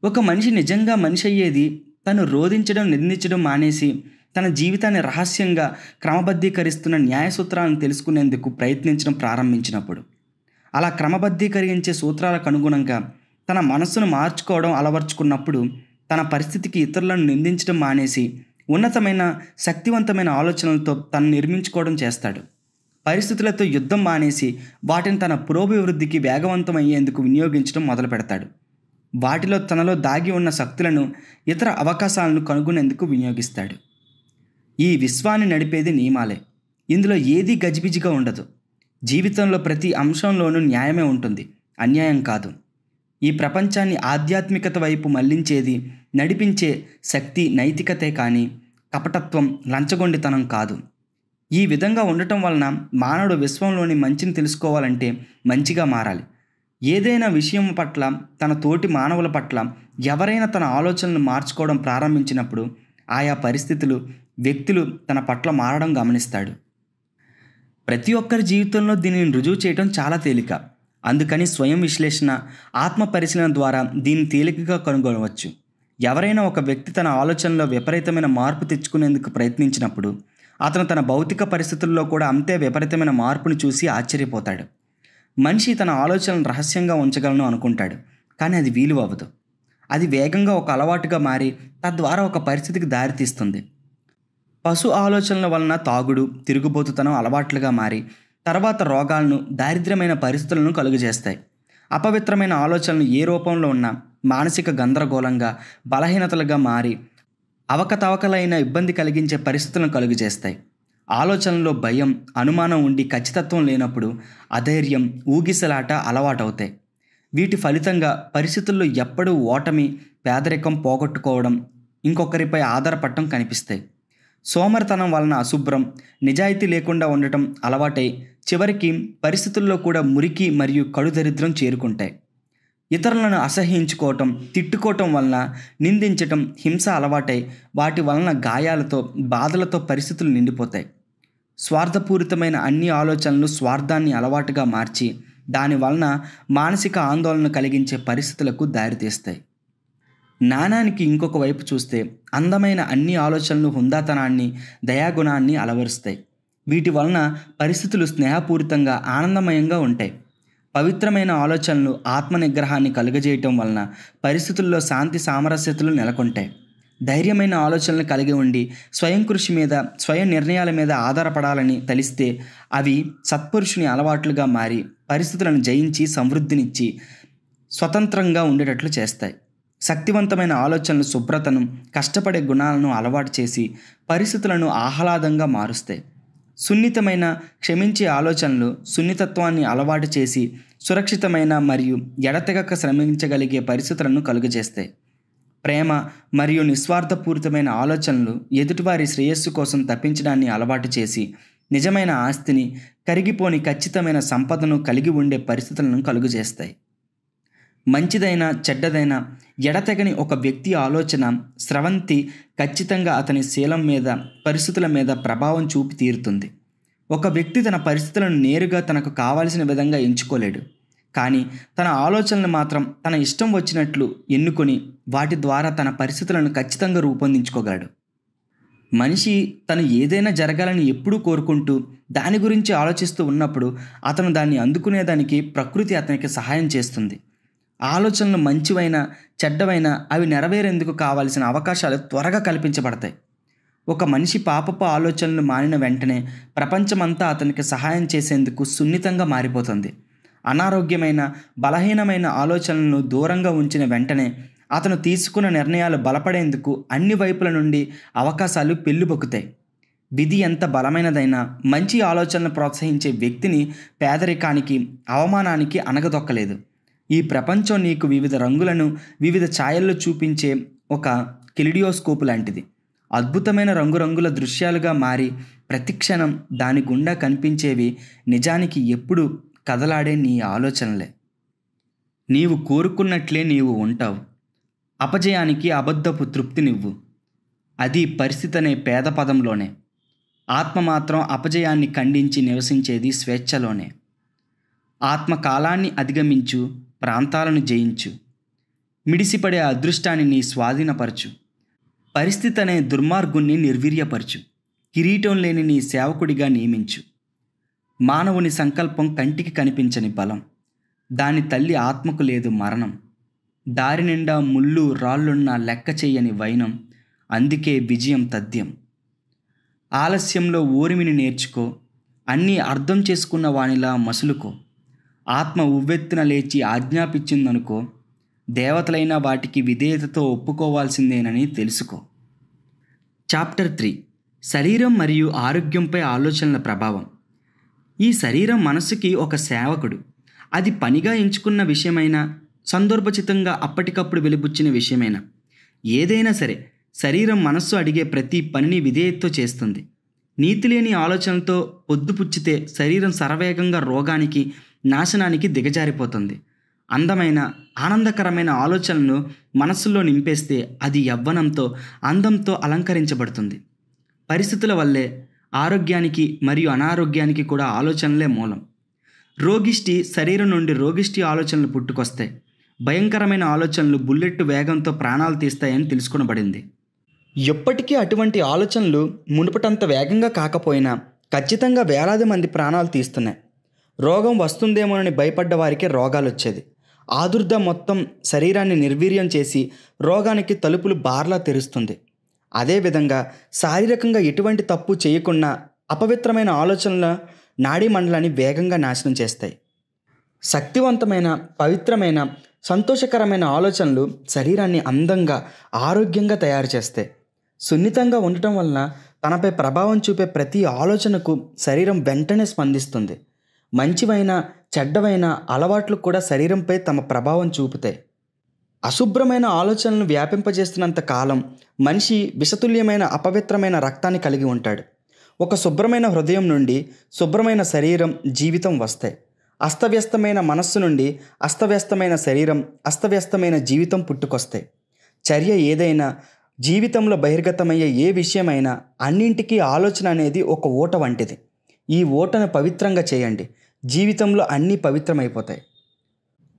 A: ఒక మనిషి నిజంగా మనిషి అయ్యేది తను రోధించడం, నిందించడం మానేసి తన జీవితాన్ని రహస్యంగా క్రమబద్ధీకరిస్తున్న న్యాయ సూత్రాలను తెలుసుకునేందుకు ప్రయత్నించడం ప్రారంభించినప్పుడు. అలా క్రమబద్ధీకరించే సూత్రాలకు అనుగుణంగా తన మనస్సును మార్చుకోవడం అలవర్చుకున్నప్పుడు, తన పరిస్థితికి ఇతరులను నిందించడం మానేసి ఉన్నతమైన శక్తివంతమైన ఆలోచనలతో తను నిర్మించుకోవడం చేస్తాడు. పరిస్థితులతో యుద్ధం మానేసి వాటిని తన పురోభివృద్ధికి వేగవంతం అయ్యేందుకు వినియోగించడం మొదలు పెడతాడు. వాటిలో తనలో దాగి ఉన్న శక్తులను, ఇతర అవకాశాలను కనుగొనేందుకు వినియోగిస్తాడు. ఈ విశ్వాన్ని నడిపేది నియమాలే. ఇందులో ఏదీ గజిబిజిగా ఉండదు. జీవితంలో ప్రతి అంశంలోనూ న్యాయమే ఉంటుంది, అన్యాయం కాదు. ఈ ప్రపంచాన్ని ఆధ్యాత్మికత వైపు మళ్లించేది, నడిపించే శక్తి నైతికతే కానీ కపటత్వం, లంచగొండితనం కాదు. ఈ విధంగా ఉండటం వలన మానవుడు విశ్వంలోని మంచిని తెలుసుకోవాలంటే మంచిగా మారాలి. ఏదైనా విషయం పట్ల, తన తోటి మానవుల పట్ల ఎవరైనా తన ఆలోచనలు మార్చుకోవడం ప్రారంభించినప్పుడు ఆయా పరిస్థితులు, వ్యక్తులు తన పట్ల మారడం గమనిస్తాడు. ప్రతి ఒక్కరి జీవితంలో దీనిని రుజువు చేయడం చాలా తేలిక. అందుకని స్వయం విశ్లేషణ, ఆత్మ పరిశీలన ద్వారా దీన్ని తేలికగా కనుగొనవచ్చు. ఎవరైనా ఒక వ్యక్తి తన ఆలోచనలో విపరీతమైన మార్పు తెచ్చుకునేందుకు ప్రయత్నించినప్పుడు అతను తన భౌతిక పరిస్థితుల్లో కూడా అంతే విపరీతమైన మార్పును చూసి ఆశ్చర్యపోతాడు. మనిషి తన ఆలోచనలను రహస్యంగా ఉంచగలను అనుకుంటాడు, కానీ అది వీలు అవ్వదు. అది వేగంగా ఒక అలవాటుగా మారి తద్వారా ఒక పరిస్థితికి దారితీస్తుంది. పశు ఆలోచనల వలన తాగుడు, తిరుగుబోతుతనం అలవాట్లుగా మారి తర్వాత రోగాలను, దారిద్ర్యమైన పరిస్థితులను కలుగజేస్తాయి. అపవిత్రమైన ఆలోచనలు ఏ రూపంలో ఉన్నా మానసిక గందరగోళంగా, బలహీనతలుగా మారి అవకతవకలైన ఇబ్బంది కలిగించే పరిస్థితులను కలుగజేస్తాయి. ఆలోచనలో భయం, అనుమానం ఉండి ఖచ్చితత్వం లేనప్పుడు అధైర్యం, ఊగిసలాట అలవాటవుతాయి. వీటి ఫలితంగా పరిస్థితుల్లో ఎప్పుడూ ఓటమి, పేదరికం, పోగొట్టుకోవడం, ఇంకొకరిపై ఆధారపడటం కనిపిస్తాయి. సోమరితనం వలన అశుభ్రం, నిజాయితీ లేకుండా ఉండటం అలవాటై చివరికి పరిస్థితుల్లో కూడా మురికి మరియు కడుదరిద్రం చేరుకుంటాయి. ఇతరులను అసహ్యించుకోవటం, తిట్టుకోవటం వలన, నిందించటం, హింస అలవాటై వాటి వలన గాయాలతో, బాధలతో పరిస్థితులు నిండిపోతాయి. స్వార్థపూరితమైన అన్ని ఆలోచనలు స్వార్థాన్ని అలవాటుగా మార్చి దాని వలన మానసిక ఆందోళన కలిగించే పరిస్థితులకు దారితీస్తాయి. నాణానికి ఇంకొక వైపు చూస్తే అందమైన అన్ని ఆలోచనలు హుందాతనాన్ని, దయాగుణాన్ని అలవరుస్తాయి. వీటి వలన పరిస్థితులు స్నేహపూరితంగా, ఆనందమయంగా ఉంటాయి. పవిత్రమైన ఆలోచనలు ఆత్మ నిగ్రహాన్ని కలుగజేయటం వలన పరిస్థితుల్లో శాంతి, సామరస్యతలు నెలకొంటాయి. ధైర్యమైన ఆలోచనలు కలిగి ఉండి స్వయం కృషి మీద, స్వయం నిర్ణయాల మీద ఆధారపడాలని తలిస్తే అవి సత్పురుషుని అలవాట్లుగా మారి పరిస్థితులను జయించి సమృద్ధినిచ్చి స్వతంత్రంగా ఉండేటట్లు చేస్తాయి. శక్తివంతమైన ఆలోచనలు శుభ్రతను, కష్టపడే గుణాలను అలవాటు చేసి పరిస్థితులను ఆహ్లాదంగా మారుస్తాయి. సున్నితమైన, క్షమించే ఆలోచనలు సున్నితత్వాన్ని అలవాటు చేసి సురక్షితమైన మరియు ఎడతెగక శ్రమించగలిగే పరిస్థితులను కలుగజేస్తాయి. ప్రేమ మరియు నిస్వార్థపూరితమైన ఆలోచనలు ఎదుటివారి శ్రేయస్సు కోసం తప్పించడాన్ని అలవాటు చేసి నిజమైన ఆస్తిని, కరిగిపోని ఖచ్చితమైన సంపదను కలిగి ఉండే పరిస్థితులను కలుగజేస్తాయి. మంచిదైన, చెడ్డదైన ఎడతెగని ఒక వ్యక్తి ఆలోచన స్రవంతి ఖచ్చితంగా అతని శీలం మీద, పరిస్థితుల మీద ప్రభావం చూపి తీరుతుంది. ఒక వ్యక్తి తన పరిస్థితులను నేరుగా తనకు కావాల్సిన విధంగా ఎంచుకోలేడు, కానీ తన ఆలోచనలు మాత్రం తన ఇష్టం వచ్చినట్లు ఎన్నుకొని వాటి ద్వారా తన పరిస్థితులను ఖచ్చితంగా రూపొందించుకోగలడు. మనిషి తను ఏదైనా జరగాలని ఎప్పుడూ కోరుకుంటూ దాని గురించి ఆలోచిస్తూ ఉన్నప్పుడు అతను దాన్ని అందుకునేదానికి ప్రకృతి అతనికి సహాయం చేస్తుంది. ఆలోచనలు మంచివైనా చెడ్డవైనా అవి నెరవేరేందుకు కావాల్సిన అవకాశాలు త్వరగా కల్పించబడతాయి. ఒక మనిషి పాపపు ఆలోచనలు మానిన వెంటనే ప్రపంచమంతా అతనికి సహాయం చేసేందుకు సున్నితంగా మారిపోతుంది. అనారోగ్యమైన, బలహీనమైన ఆలోచనలను దూరంగా ఉంచిన వెంటనే అతను తీసుకున్న నిర్ణయాలు బలపడేందుకు అన్ని వైపుల నుండి అవకాశాలు పెళ్ళుబొక్కుతాయి. విధి ఎంత బలమైనదైనా మంచి ఆలోచనలు ప్రోత్సహించే వ్యక్తిని పేదరికానికి, అవమానానికి అనగదొక్కలేదు. ఈ ప్రపంచం నీకు వివిధ రంగులను, వివిధ ఛాయల్లో చూపించే ఒక కెలిడియోస్కోప్ లాంటిది. అద్భుతమైన రంగురంగుల దృశ్యాలుగా మారి ప్రతిక్షణం దాని గుండా కనిపించేవి నిజానికి ఎప్పుడు కదలాడే నీ ఆలోచనలే. నీవు కోరుకున్నట్లే నీవు ఉంటావు. అపజయానికి అబద్ధపు తృప్తినివ్వు. అది పరిస్థితి అనే పేద పదంలోనే. ఆత్మ మాత్రం అపజయాన్ని ఖండించి నివసించేది స్వేచ్ఛలోనే. ఆత్మ కాలాన్ని అధిగమించు, ప్రాంతాలను జయించు. మిడిసిపడే అదృష్టాన్ని నీ స్వాధీనపరచు. పరిస్థితి అనే దుర్మార్గుణ్ణి నిర్వీర్యపరచు. కిరీటం లేని నీ సేవకుడిగా నియమించు. మానవుని సంకల్పం కంటికి కనిపించని బలం. దాని తల్లి ఆత్మకు లేదు మరణం. దారి నిండా ముళ్ళు రాళ్ళున్న లెక్క చెయ్యని వైనం. అందుకే విజయం తథ్యం. ఆలస్యంలో ఓరిమిని నేర్చుకో. అన్నీ అర్థం చేసుకున్న వానిలా మసులుకో. ఆత్మ ఉవ్వెత్తున లేచి ఆజ్ఞాపించిందనుకో. దేవతలైన వాటికి విధేయతతో ఒప్పుకోవాల్సిందేనని తెలుసుకో. చాప్టర్ 3. శరీరం మరియు ఆరోగ్యంపై ఆలోచనల ప్రభావం. ఈ శరీరం మనసుకి ఒక సేవకుడు. అది పనిగా ఎంచుకున్న విషయమైనా, సందర్భోచితంగా అప్పటికప్పుడు వెలిబుచ్చిన విషయమైనా, ఏదైనా సరే శరీరం మనస్సు అడిగే ప్రతి పనిని విధేయతతో చేస్తుంది. నీతిలేని ఆలోచనలతో పొద్దుపుచ్చితే శరీరం శరవేగంగా రోగానికి, నాశనానికి దిగజారిపోతుంది. అందమైన, ఆనందకరమైన ఆలోచనలను మనస్సులో నింపేస్తే అది యవ్వనంతో, అందంతో అలంకరించబడుతుంది. పరిస్థితుల వల్లే ఆరోగ్యానికి మరియు అనారోగ్యానికి కూడా ఆలోచనలే మూలం. రోగిష్టి శరీరం నుండి రోగిష్టి ఆలోచనలు పుట్టుకొస్తాయి. భయంకరమైన ఆలోచనలు బుల్లెట్ వేగంతో ప్రాణాలు తీస్తాయని తెలుసుకొనబడింది. ఎప్పటికీ అటువంటి ఆలోచనలు మునుపటంత వేగంగా కాకపోయినా ఖచ్చితంగా వేలాది మంది ప్రాణాలు తీస్తున్నాయి. రోగం వస్తుందేమోనని భయపడ్డ వారికే రోగాలు వచ్చేది. ఆదుర్ద మొత్తం శరీరాన్ని నిర్వీర్యం చేసి రోగానికి తలుపులు బార్లా తెరుస్తుంది. అదేవిధంగా శారీరకంగా ఎటువంటి తప్పు చేయకుండా అపవిత్రమైన ఆలోచనల నాడీ మండలాన్ని వేగంగా నాశనం చేస్తాయి. శక్తివంతమైన, పవిత్రమైన, సంతోషకరమైన ఆలోచనలు శరీరాన్ని అందంగా, ఆరోగ్యంగా తయారు చేస్తాయి. సున్నితంగా ఉండటం వలన తనపై ప్రభావం చూపే ప్రతి ఆలోచనకు శరీరం వెంటనే స్పందిస్తుంది. మంచివైన, చెడ్డవైన అలవాట్లు కూడా శరీరంపై తమ ప్రభావం చూపుతాయి. అశుభ్రమైన ఆలోచనలను వ్యాపింపజేస్తున్నంత కాలం మనిషి విషతుల్యమైన, అపవిత్రమైన రక్తాన్ని కలిగి ఉంటాడు. ఒక శుభ్రమైన హృదయం నుండి శుభ్రమైన శరీరం, జీవితం వస్తాయి. అస్తవ్యస్తమైన మనస్సు నుండి అస్తవ్యస్తమైన శరీరం, అస్తవ్యస్తమైన జీవితం పుట్టుకొస్తాయి. చర్య ఏదైనా, జీవితంలో బహిర్గతమయ్యే ఏ విషయమైనా అన్నింటికీ ఆలోచన అనేది ఒక ఊట వంటిది. ఈ ఊటను పవిత్రంగా చేయండి. జీవితంలో అన్నీ పవిత్రమైపోతాయి.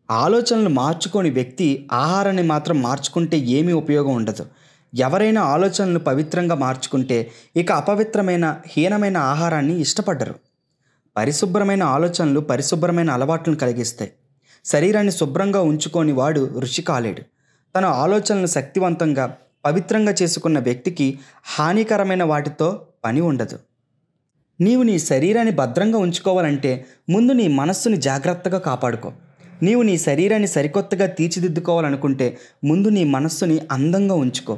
A: ఆలోచనలు మార్చుకోని వ్యక్తి ఆహారాన్ని మాత్రం మార్చుకుంటే ఏమీ ఉపయోగం ఉండదు. ఎవరైనా ఆలోచనలు పవిత్రంగా మార్చుకుంటే ఇక అపవిత్రమైన, హీనమైన ఆహారాన్ని ఇష్టపడ్డరు. పరిశుభ్రమైన ఆలోచనలు పరిశుభ్రమైన అలవాట్లను కలిగిస్తాయి. శరీరాన్ని శుభ్రంగా ఉంచుకొని వాడు ఋషి కాలేడు. తన ఆలోచనలను శక్తివంతంగా, పవిత్రంగా చేసుకున్న వ్యక్తికి హానికరమైన వాటితో పని ఉండదు. నీవు నీ శరీరాన్ని భద్రంగా ఉంచుకోవాలంటే ముందు నీ మనస్సుని జాగ్రత్తగా కాపాడుకో. నీవు నీ శరీరాన్ని సరికొత్తగా తీర్చిదిద్దుకోవాలనుకుంటే ముందు నీ మనస్సుని అందంగా ఉంచుకో.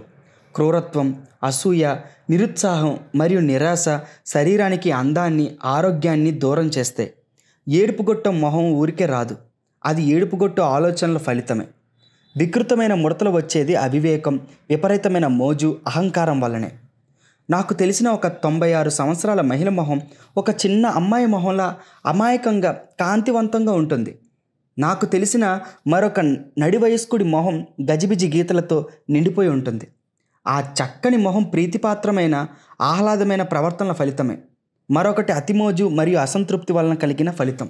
A: క్రూరత్వం, అసూయ, నిరుత్సాహం మరియు నిరాశ శరీరానికి అందాన్ని, ఆరోగ్యాన్ని దూరం చేస్తాయి. ఏడుపుగొట్ట మొహం ఊరికే రాదు, అది ఏడుపుగొట్టు ఆలోచనల ఫలితమే. వికృతమైన ముడతలు వచ్చేది అవివేకం, విపరీతమైన మోజు, అహంకారం వల్లనే. నాకు తెలిసిన ఒక 96 సంవత్సరాల మహిళ మొహం ఒక చిన్న అమ్మాయి మొహంలా అమాయకంగా, కాంతివంతంగా ఉంటుంది. నాకు తెలిసిన మరొక నడి వయస్కుడి మొహం గజిబిజి గీతలతో నిండిపోయి ఉంటుంది. ఆ చక్కని మొహం ప్రీతిపాత్రమైన, ఆహ్లాదమైన ప్రవర్తనల ఫలితమే. మరొకటి అతిమోజు మరియు అసంతృప్తి వలన కలిగిన ఫలితం.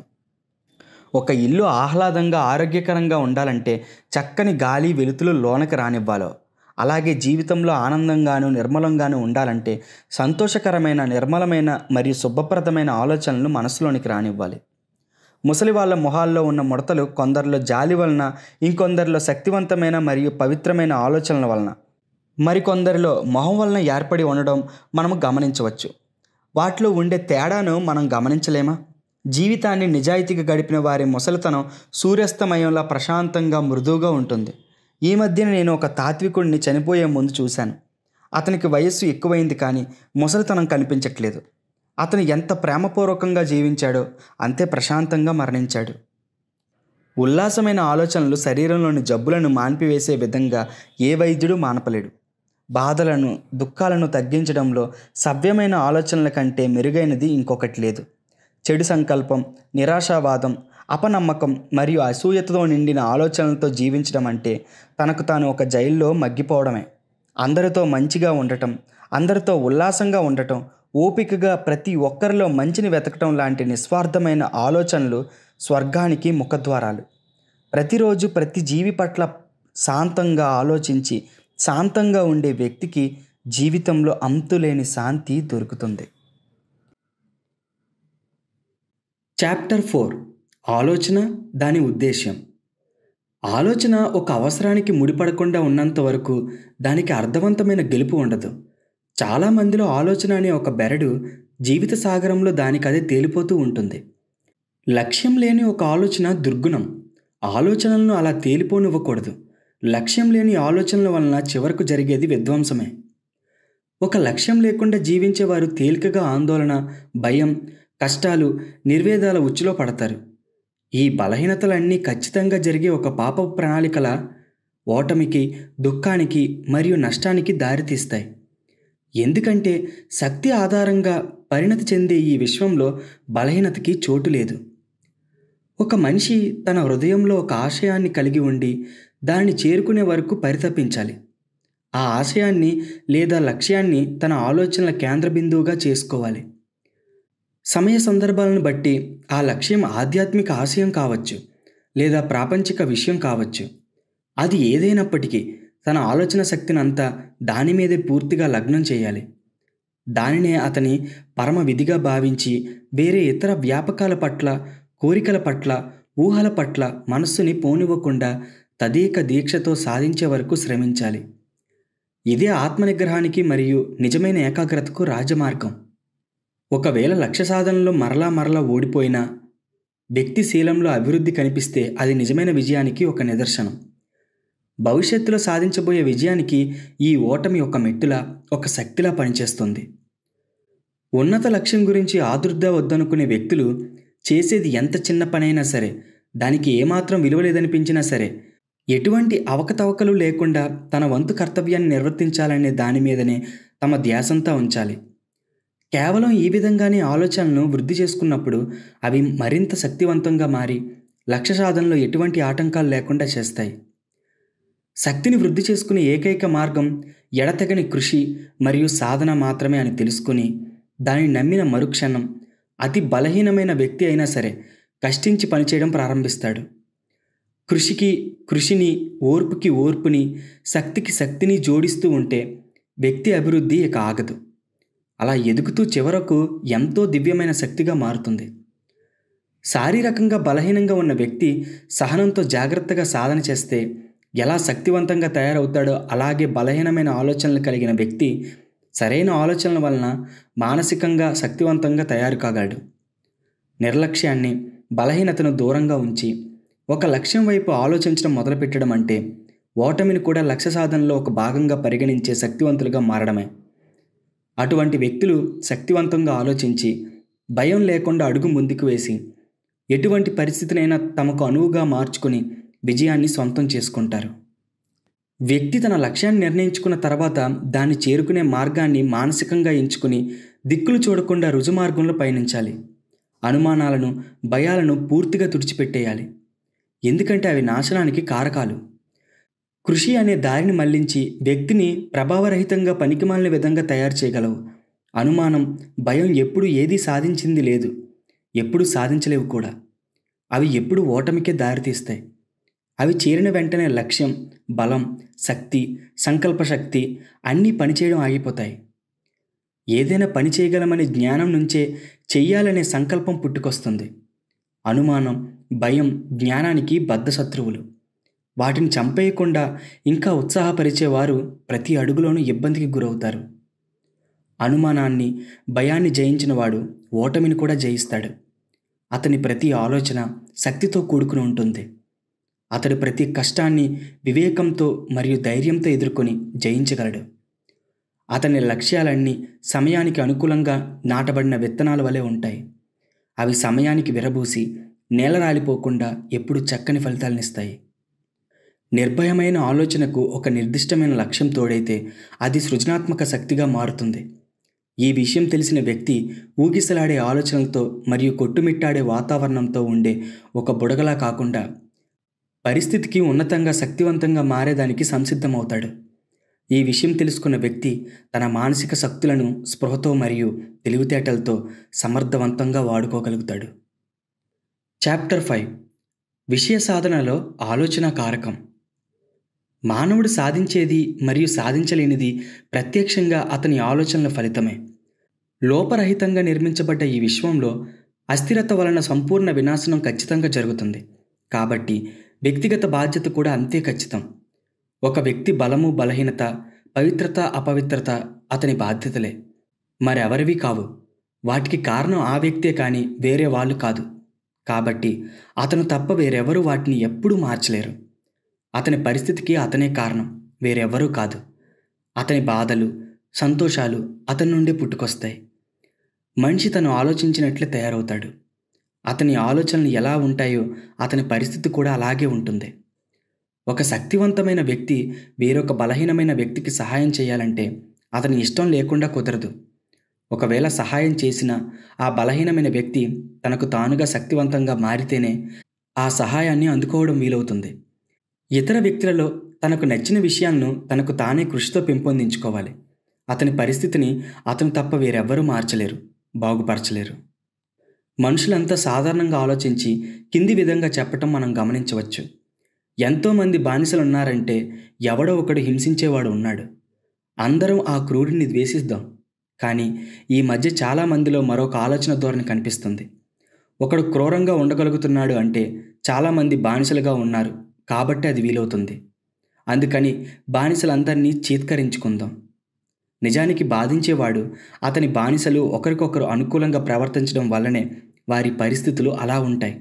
A: ఒక ఇల్లు ఆహ్లాదంగా, ఆరోగ్యకరంగా ఉండాలంటే చక్కని గాలి, వెలుతులు లోనకి రానివ్వాలో, అలాగే జీవితంలో ఆనందంగాను, నిర్మలంగాను ఉండాలంటే సంతోషకరమైన, నిర్మలమైన మరియు శుభప్రదమైన ఆలోచనలు మనసులోనికి రానివ్వాలి. ముసలి వాళ్ళ మొహాల్లో ఉన్న ముడతలు కొందరిలో జాలి వలన, ఇంకొందరిలో శక్తివంతమైన మరియు పవిత్రమైన ఆలోచనల వలన, మరికొందరిలో మొహం వలన ఏర్పడి ఉండడం మనము గమనించవచ్చు. వాటిలో ఉండే తేడాను మనం గమనించలేమా? జీవితాన్ని నిజాయితీగా గడిపిన వారి ముసలితనం సూర్యాస్తమయంలా ప్రశాంతంగా, మృదువుగా ఉంటుంది. ఈ మధ్యన నేను ఒక తాత్వికుడిని చనిపోయే ముందు చూశాను. అతనికి వయస్సు ఎక్కువైంది, కానీ ముసలితనం కనిపించట్లేదు. అతను ఎంత ప్రేమపూర్వకంగా జీవించాడో అంతే ప్రశాంతంగా మరణించాడు. ఉల్లాసమైన ఆలోచనలు శరీరంలోని జబ్బులను మాన్పివేసే విధంగా ఏ వైద్యుడు మానపలేడు. బాధలను, దుఃఖాలను తగ్గించడంలో సవ్యమైన ఆలోచనల కంటే మెరుగైనది ఇంకొకటి లేదు. చెడు సంకల్పం, నిరాశావాదం, అపనమ్మకం మరియు అసూయతో నిండిన ఆలోచనలతో జీవించడం అంటే తనకు తాను ఒక జైల్లో మగ్గిపోవడమే. అందరితో మంచిగా ఉండటం, అందరితో ఉల్లాసంగా ఉండటం, ఓపికగా ప్రతి ఒక్కరిలో మంచిని వెతకటం లాంటి నిస్వార్థమైన ఆలోచనలు స్వర్గానికి ముఖద్వారాలు. ప్రతిరోజు ప్రతి జీవి పట్ల శాంతంగా ఆలోచించి శాంతంగా ఉండే వ్యక్తికి జీవితంలో అంతులేని శాంతి దొరుకుతుంది. చాప్టర్ 4. ఆలోచన, దాని ఉద్దేశ్యం. ఆలోచన ఒక అవసరానికి ముడిపడకుండా ఉన్నంత వరకు దానికి అర్థవంతమైన గెలుపు ఉండదు. చాలామందిలో ఆలోచన అనే ఒక బెరడు జీవిత సాగరంలో దానికదే తేలిపోతూ ఉంటుంది. లక్ష్యం లేని ఒక ఆలోచన దుర్గుణం. ఆలోచనలను అలా తేలిపోనివ్వకూడదు. లక్ష్యం లేని ఆలోచనల వలన చివరకు జరిగేది విధ్వంసమే. ఒక లక్ష్యం లేకుండా జీవించేవారు తేలికగా ఆందోళన, భయం, కష్టాలు, నిర్వేదాల ఉచ్చులో పడతారు. ఈ బలహీనతలన్నీ ఖచ్చితంగా జరిగే ఒక పాపపు ప్రణాళికల ఓటమికి, దుఃఖానికి మరియు నష్టానికి దారితీస్తాయి. ఎందుకంటే శక్తి ఆధారంగా పరిణతి చెందే ఈ విశ్వంలో బలహీనతకి చోటు లేదు. ఒక మనిషి తన హృదయంలో ఒక ఆశయాన్ని కలిగి ఉండి దాన్ని చేరుకునే వరకు పరితపించాలి. ఆ ఆశయాన్ని లేదా లక్ష్యాన్ని తన ఆలోచనల కేంద్ర బిందువుగా చేసుకోవాలి. సమయ సందర్భాలను బట్టి ఆ లక్ష్యం ఆధ్యాత్మిక ఆశయం కావచ్చు, లేదా ప్రాపంచిక విషయం కావచ్చు. అది ఏదైనప్పటికీ తన ఆలోచన శక్తిని అంతా దాని మీదే పూర్తిగా లగ్నం చేయాలి. దానినే అతని పరమ విధిగా భావించి వేరే ఇతర వ్యాపకాల పట్ల, కోరికల పట్ల, ఊహల పట్ల మనస్సుని పోనివ్వకుండా తదేక దీక్షతో సాధించే వరకు శ్రమించాలి. ఇదే ఆత్మనిగ్రహానికి మరియు నిజమైన ఏకాగ్రతకు రాజమార్గం. ఒకవేళ లక్ష్య సాధనలో మరలా ఓడిపోయినా, వ్యక్తి శీలంలో అభివృద్ధి కనిపిస్తే అది నిజమైన విజయానికి ఒక నిదర్శనం. భవిష్యత్తులో సాధించబోయే విజయానికి ఈ ఓటమి ఒక మెట్టులా, ఒక శక్తిలా పనిచేస్తుంది. ఉన్నత లక్ష్యం గురించి ఆదుర్దా వద్దనుకునే వ్యక్తులు చేసేది ఎంత చిన్న పనైనా సరే, దానికి ఏమాత్రం విలువ లేదనిపించినా సరే, ఎటువంటి అవకతవకలు లేకుండా తన వంతు కర్తవ్యాన్ని నిర్వర్తించాలనే దాని మీదనే తమ ధ్యాసంతా ఉంచాలి. కేవలం ఈ విధంగానే ఆలోచనలను వృద్ధి చేసుకున్నప్పుడు అవి మరింత శక్తివంతంగా మారి లక్ష్య సాధనలో ఎటువంటి ఆటంకాలు లేకుండా చేస్తాయి. శక్తిని వృద్ధి చేసుకునే ఏకైక మార్గం ఎడతెగని కృషి మరియు సాధన మాత్రమే అని తెలుసుకుని దానిని నమ్మిన మరుక్షణం అతి బలహీనమైన వ్యక్తి అయినా సరే కష్టించి పనిచేయడం ప్రారంభిస్తాడు. కృషికి కృషిని, ఓర్పుకి ఓర్పుని, శక్తికి శక్తిని జోడిస్తూ ఉంటే వ్యక్తి అభివృద్ధి ఇక ఆగదు. అలా ఎదుగుతూ చివరకు ఎంతో దివ్యమైన శక్తిగా మారుతుంది. శారీరకంగా బలహీనంగా ఉన్న వ్యక్తి సహనంతో జాగ్రత్తగా సాధన చేస్తే ఎలా శక్తివంతంగా తయారవుతాడో అలాగే బలహీనమైన ఆలోచనలు కలిగిన వ్యక్తి సరైన ఆలోచనల వలన మానసికంగా శక్తివంతంగా తయారు కాగలడు. నిర్లక్ష్యాన్ని, బలహీనతను దూరంగా ఉంచి ఒక లక్ష్యం వైపు ఆలోచించడం మొదలుపెట్టడం అంటే ఓటమిని కూడా లక్ష్య సాధనలో ఒక భాగంగా పరిగణించే శక్తివంతులుగా మారడమే. అటువంటి వ్యక్తులు శక్తివంతంగా ఆలోచించి భయం లేకుండా అడుగు ముందుకు వేసి ఎటువంటి పరిస్థితినైనా తమకు అనువుగా మార్చుకుని విజయాన్ని సొంతం చేసుకుంటారు. వ్యక్తి తన లక్ష్యాన్ని నిర్ణయించుకున్న తర్వాత దాన్ని చేరుకునే మార్గాన్ని మానసికంగా ఎంచుకుని దిక్కులు చూడకుండా రుజుమార్గంలో పయనించాలి. అనుమానాలను, భయాలను పూర్తిగా తుడిచిపెట్టేయాలి. ఎందుకంటే అవి నాశనానికి కారకాలు. కృషి అనే దారిని మళ్లించి వ్యక్తిని ప్రభావరహితంగా పనికిమాలిన విధంగా తయారు చేయగలవు. అనుమానం, భయం ఎప్పుడు ఏదీ సాధించింది లేదు, ఎప్పుడూ సాధించలేవు కూడా. అవి ఎప్పుడు ఓటమికే దారితీస్తాయి. అవి చేరిన వెంటనే లక్ష్యం, బలం, శక్తి, సంకల్పశక్తి అన్నీ పనిచేయడం ఆగిపోతాయి. ఏదైనా పని చేయగలమనే జ్ఞానం నుంచే చెయ్యాలనే సంకల్పం పుట్టుకొస్తుంది. అనుమానం, భయం జ్ఞానానికి బద్ధశత్రువులు. వాటిని చంపేయకుండా ఇంకా ఉత్సాహపరిచేవారు ప్రతి అడుగులోనూ ఇబ్బందికి గురవుతారు. అనుమానాన్ని, భయాన్ని జయించిన వాడు ఓటమిని కూడా జయిస్తాడు. అతని ప్రతి ఆలోచన శక్తితో కూడుకుని ఉంటుంది. అతడు ప్రతి కష్టాన్ని వివేకంతో మరియు ధైర్యంతో ఎదుర్కొని జయించగలడు. అతని లక్ష్యాలన్నీ సమయానికి అనుకూలంగా నాటబడిన విత్తనాల వలె ఉంటాయి. అవి సమయానికి విరబూసి నేలరాలిపోకుండా ఎప్పుడు చక్కని ఫలితాలనిస్తాయి. నిర్భయమైన ఆలోచనకు ఒక నిర్దిష్టమైన లక్ష్యం తోడైతే అది సృజనాత్మక శక్తిగా మారుతుంది. ఈ విషయం తెలిసిన వ్యక్తి ఊగిసలాడే ఆలోచనలతో మరియు కొట్టుమిట్టాడే వాతావరణంతో ఉండే ఒక బుడగలా కాకుండా పరిస్థితికి ఉన్నతంగా శక్తివంతంగా మారేదానికి సంసిద్ధమవుతాడు. ఈ విషయం తెలుసుకున్న వ్యక్తి తన మానసిక శక్తులను స్పృహతో మరియు తెలివితేటలతో సమర్థవంతంగా వాడుకోగలుగుతాడు. చాప్టర్ 5 విషయ సాధనలో ఆలోచన కారకం. మానవుడు సాధించేది మరియు సాధించలేనిది ప్రత్యక్షంగా అతని ఆలోచనల ఫలితమే. లోపరహితంగా నిర్మించబడ్డ ఈ విశ్వంలో అస్థిరత వలన సంపూర్ణ వినాశనం ఖచ్చితంగా జరుగుతుంది. కాబట్టి వ్యక్తిగత బాధ్యత కూడా అంతే ఖచ్చితం. ఒక వ్యక్తి బలము, బలహీనత, పవిత్రత, అపవిత్రత అతని బాధ్యతలే, మరెవరివి కావు. వాటికి కారణం ఆ వ్యక్తే కానీ వేరే వాళ్ళు కాదు. కాబట్టి అతను తప్ప వేరెవరూ వాటిని ఎప్పుడూ మార్చలేరు. అతని పరిస్థితికి అతనే కారణం, వేరెవ్వరూ కాదు. అతని బాధలు, సంతోషాలు అతని నుండే పుట్టుకొస్తాయి. మనిషి తను ఆలోచించినట్లే తయారవుతాడు. అతని ఆలోచనలు ఎలా ఉంటాయో అతని పరిస్థితి కూడా అలాగే ఉంటుంది. ఒక శక్తివంతమైన వ్యక్తి వేరొక బలహీనమైన వ్యక్తికి సహాయం చేయాలంటే అతని ఇష్టం లేకుండా కుదరదు. ఒకవేళ సహాయం చేసినా ఆ బలహీనమైన వ్యక్తి తనకు తానుగా శక్తివంతంగా మారితేనే ఆ సహాయాన్ని అందుకోవడం వీలవుతుంది. ఇతర వ్యక్తులలో తనకు నచ్చిన విషయాలను తనకు తానే కృషితో పెంపొందించుకోవాలి. అతని పరిస్థితిని అతను తప్ప వేరెవ్వరూ మార్చలేరు, బాగుపరచలేరు. మనుషులంతా సాధారణంగా ఆలోచించి కింది విధంగా చెప్పటం మనం గమనించవచ్చు. ఎంతోమంది బానిసలున్నారంటే ఎవడో ఒకడు హింసించేవాడు ఉన్నాడు. అందరం ఆ క్రూరుడిని ద్వేషిద్దాం. కానీ ఈ మధ్య చాలామందిలో మరొక ఆలోచన ధోరణి కనిపిస్తుంది. ఒకడు క్రూరంగా ఉండగలుగుతున్నాడు అంటే చాలామంది బానిసలుగా ఉన్నారు కాబట్టి అది వీలవుతుంది. అందుకని బానిసలందరినీ చీత్కరించుకుందాం. నిజానికి బాధించేవాడు, అతని బానిసలు ఒకరికొకరు అనుకూలంగా ప్రవర్తించడం వల్లనే వారి పరిస్థితులు అలా ఉంటాయి.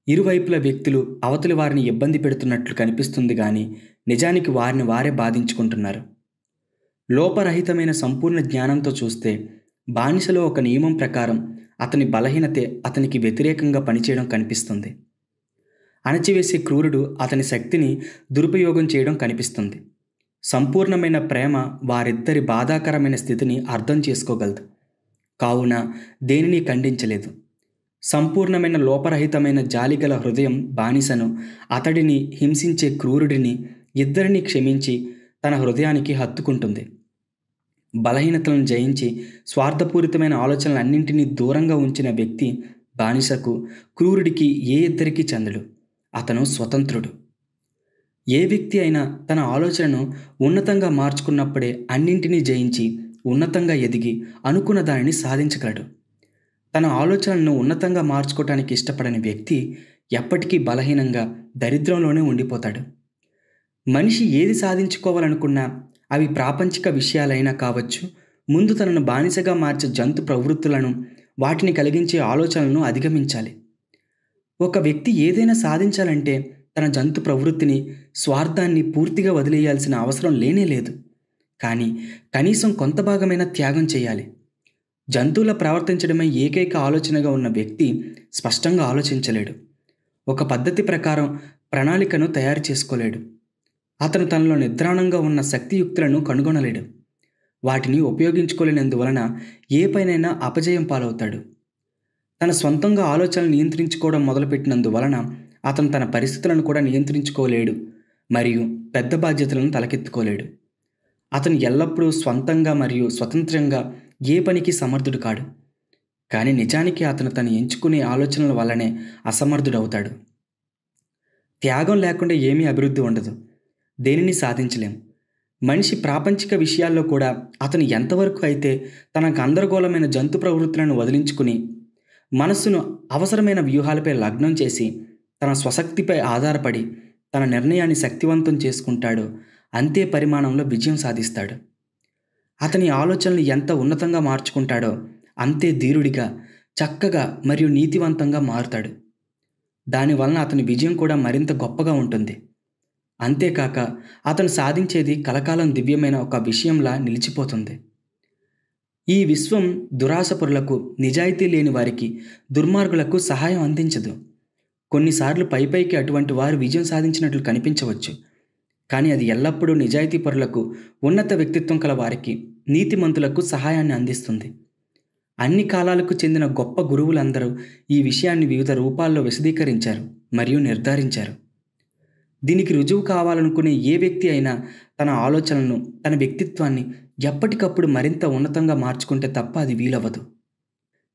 A: ఇరువైపుల వ్యక్తులు అవతలి వారిని ఇబ్బంది పెడుతున్నట్లు కనిపిస్తుంది కానీ నిజానికి వారిని వారే బాధించుకుంటున్నారు. లోపరహితమైన సంపూర్ణ జ్ఞానంతో చూస్తే బానిసలో ఒక నియమం ప్రకారం అతని బలహీనతే అతనికి వ్యతిరేకంగా పనిచేయడం కనిపిస్తుంది. అణచివేసే క్రూరుడు అతని శక్తిని దురుపయోగం చేయడం కనిపిస్తుంది. సంపూర్ణమైన ప్రేమ వారిద్దరి బాధాకరమైన స్థితిని అర్థం చేసుకోగలదు. కావున దేనిని ఖండించలేదు. సంపూర్ణమైన లోపరహితమైన జాలిగల హృదయం బానిసను, అతడిని హింసించే క్రూరుడిని ఇద్దరిని క్షమించి తన హృదయానికి హత్తుకుంటుంది. బలహీనతలను జయించి స్వార్థపూరితమైన ఆలోచనలన్నింటినీ దూరంగా ఉంచిన వ్యక్తి బానిసకు, క్రూరుడికి ఏ ఇద్దరికీ చెందడు. అతను స్వతంత్రుడు. ఏ వ్యక్తి అయినా తన ఆలోచనను ఉన్నతంగా మార్చుకున్నప్పుడే అన్నింటినీ జయించి ఉన్నతంగా ఎదిగి అనుకున్న దానిని సాధించగలడు. తన ఆలోచనలను ఉన్నతంగా మార్చుకోవటానికి ఇష్టపడని వ్యక్తి ఎప్పటికీ బలహీనంగా దరిద్రంలోనే ఉండిపోతాడు. మనిషి ఏది సాధించుకోవాలనుకున్నా అవి ప్రాపంచిక విషయాలైనా కావచ్చు, ముందు తనను బానిసగా మార్చే జంతు ప్రవృత్తులను, వాటిని కలిగించే ఆలోచనలను అధిగమించాలి. ఒక వ్యక్తి ఏదైనా సాధించాలంటే తన జంతు ప్రవృత్తిని, స్వార్థాన్ని పూర్తిగా వదిలేయాల్సిన అవసరం లేనే లేదు. కానీ కనీసం కొంత భాగమైన త్యాగం చేయాలి. జంతువుల ప్రవర్తించడమే ఏకైక ఆలోచనగా ఉన్న వ్యక్తి స్పష్టంగా ఆలోచించలేడు. ఒక పద్ధతి ప్రకారం ప్రణాళికను తయారు చేసుకోలేడు. అతను తనలో నిద్రాణంగా ఉన్న శక్తియుక్తులను కనుగొనలేడు. వాటిని ఉపయోగించుకోలేనందువలన ఏ పనైనా అపజయం పాలవుతాడు. తన సొంతంగా ఆలోచనలు నియంత్రించుకోవడం మొదలుపెట్టినందువలన అతను తన పరిస్థితులను కూడా నియంత్రించుకోలేడు మరియు పెద్ద బాధ్యతలను తలకెత్తుకోలేడు. అతను ఎల్లప్పుడూ స్వంతంగా మరియు స్వతంత్రంగా ఏ పనికి సమర్థుడు కాడు. కానీ నిజానికి అతను తను ఎంచుకునే ఆలోచనల వల్లనే అసమర్థుడవుతాడు. త్యాగం లేకుండా ఏమీ అభివృద్ధి ఉండదు. దేనిని సాధించలేం. మనిషి ప్రాపంచిక విషయాల్లో కూడా అతను ఎంతవరకు అయితే తన గందరగోళమైన జంతు ప్రవృత్తులను వదిలించుకుని మనస్సును అవసరమైన వ్యూహాలపై లగ్నం చేసి తన స్వశక్తిపై ఆధారపడి తన నిర్ణయాన్ని శక్తివంతం చేసుకుంటాడో అంతే పరిమాణంలో విజయం సాధిస్తాడు. అతని ఆలోచనలు ఎంత ఉన్నతంగా మార్చుకుంటాడో అంతే ధీరుడిగా, చక్కగా మరియు నీతివంతంగా మారుతాడు. దానివలన అతని విజయం కూడా మరింత గొప్పగా ఉంటుంది. అంతేకాక అతను సాధించేది కలకాలం దివ్యమైన ఒక విషయంలా నిలిచిపోతుంది. ఈ విశ్వం దురాశపరులకు, నిజాయితీ లేని వారికి, దుర్మార్గులకు సహాయం అందించదు. కొన్నిసార్లు పైపైకి అటువంటి వారు విజయం సాధించినట్లు కనిపించవచ్చు. కానీ అది ఎల్లప్పుడూ నిజాయితీపరులకు, ఉన్నత వ్యక్తిత్వం కల వారికి, నీతిమంతులకు సహాయాన్ని అందిస్తుంది. అన్ని కాలాలకు చెందిన గొప్ప గురువులందరూ ఈ విషయాన్ని వివిధ రూపాల్లో విశదీకరించారు మరియు నిర్ధారించారు. దీనికి రుజువు కావాలనుకునే ఏ వ్యక్తి అయినా తన ఆలోచనలను, తన వ్యక్తిత్వాన్ని ఎప్పటికప్పుడు మరింత ఉన్నతంగా మార్చుకుంటే తప్ప అది వీలవ్వదు.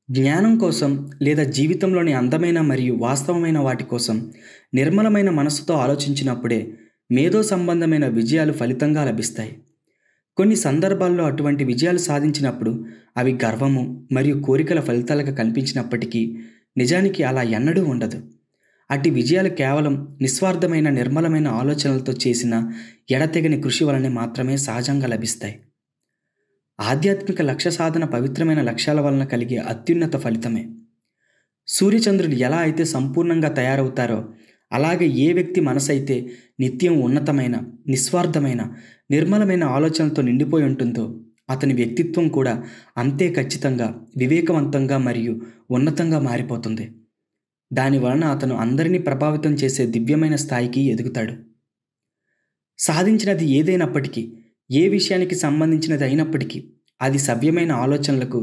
A: జ్ఞానం కోసం లేదా జీవితంలోని అందమైన మరియు వాస్తవమైన వాటి కోసం నిర్మలమైన మనస్సుతో ఆలోచించినప్పుడే మేధో సంబంధమైన విజయాలు ఫలితంగా లభిస్తాయి. కొన్ని సందర్భాల్లో అటువంటి విజయాలు సాధించినప్పుడు అవి గర్వము మరియు కోరికల ఫలితాలుగా కనిపించినప్పటికీ నిజానికి అలా ఎన్నడూ ఉండదు. అట్టి విజయాలు కేవలం నిస్వార్థమైన నిర్మలమైన ఆలోచనలతో చేసిన ఎడతెగని కృషి వలనే మాత్రమే సహజంగా లభిస్తాయి. ఆధ్యాత్మిక లక్ష్య సాధన పవిత్రమైన లక్ష్యాల వలన కలిగే అత్యున్నత ఫలితమే. సూర్యచంద్రులు ఎలా అయితే సంపూర్ణంగా తయారవుతారో అలాగే ఏ వ్యక్తి మనసైతే నిత్యం ఉన్నతమైన, నిస్వార్థమైన, నిర్మలమైన ఆలోచనలతో నిండిపోయి ఉంటుందో అతని వ్యక్తిత్వం కూడా అంతే ఖచ్చితంగా, వివేకవంతంగా మరియు ఉన్నతంగా మారిపోతుంది. దానివలన అతను అందరినీ ప్రభావితం చేసే దివ్యమైన స్థాయికి ఎదుగుతాడు. సాధించినది ఏదైనప్పటికీ, ఏ విషయానికి సంబంధించినది అయినప్పటికీ అది సవ్యమైన ఆలోచనలకు,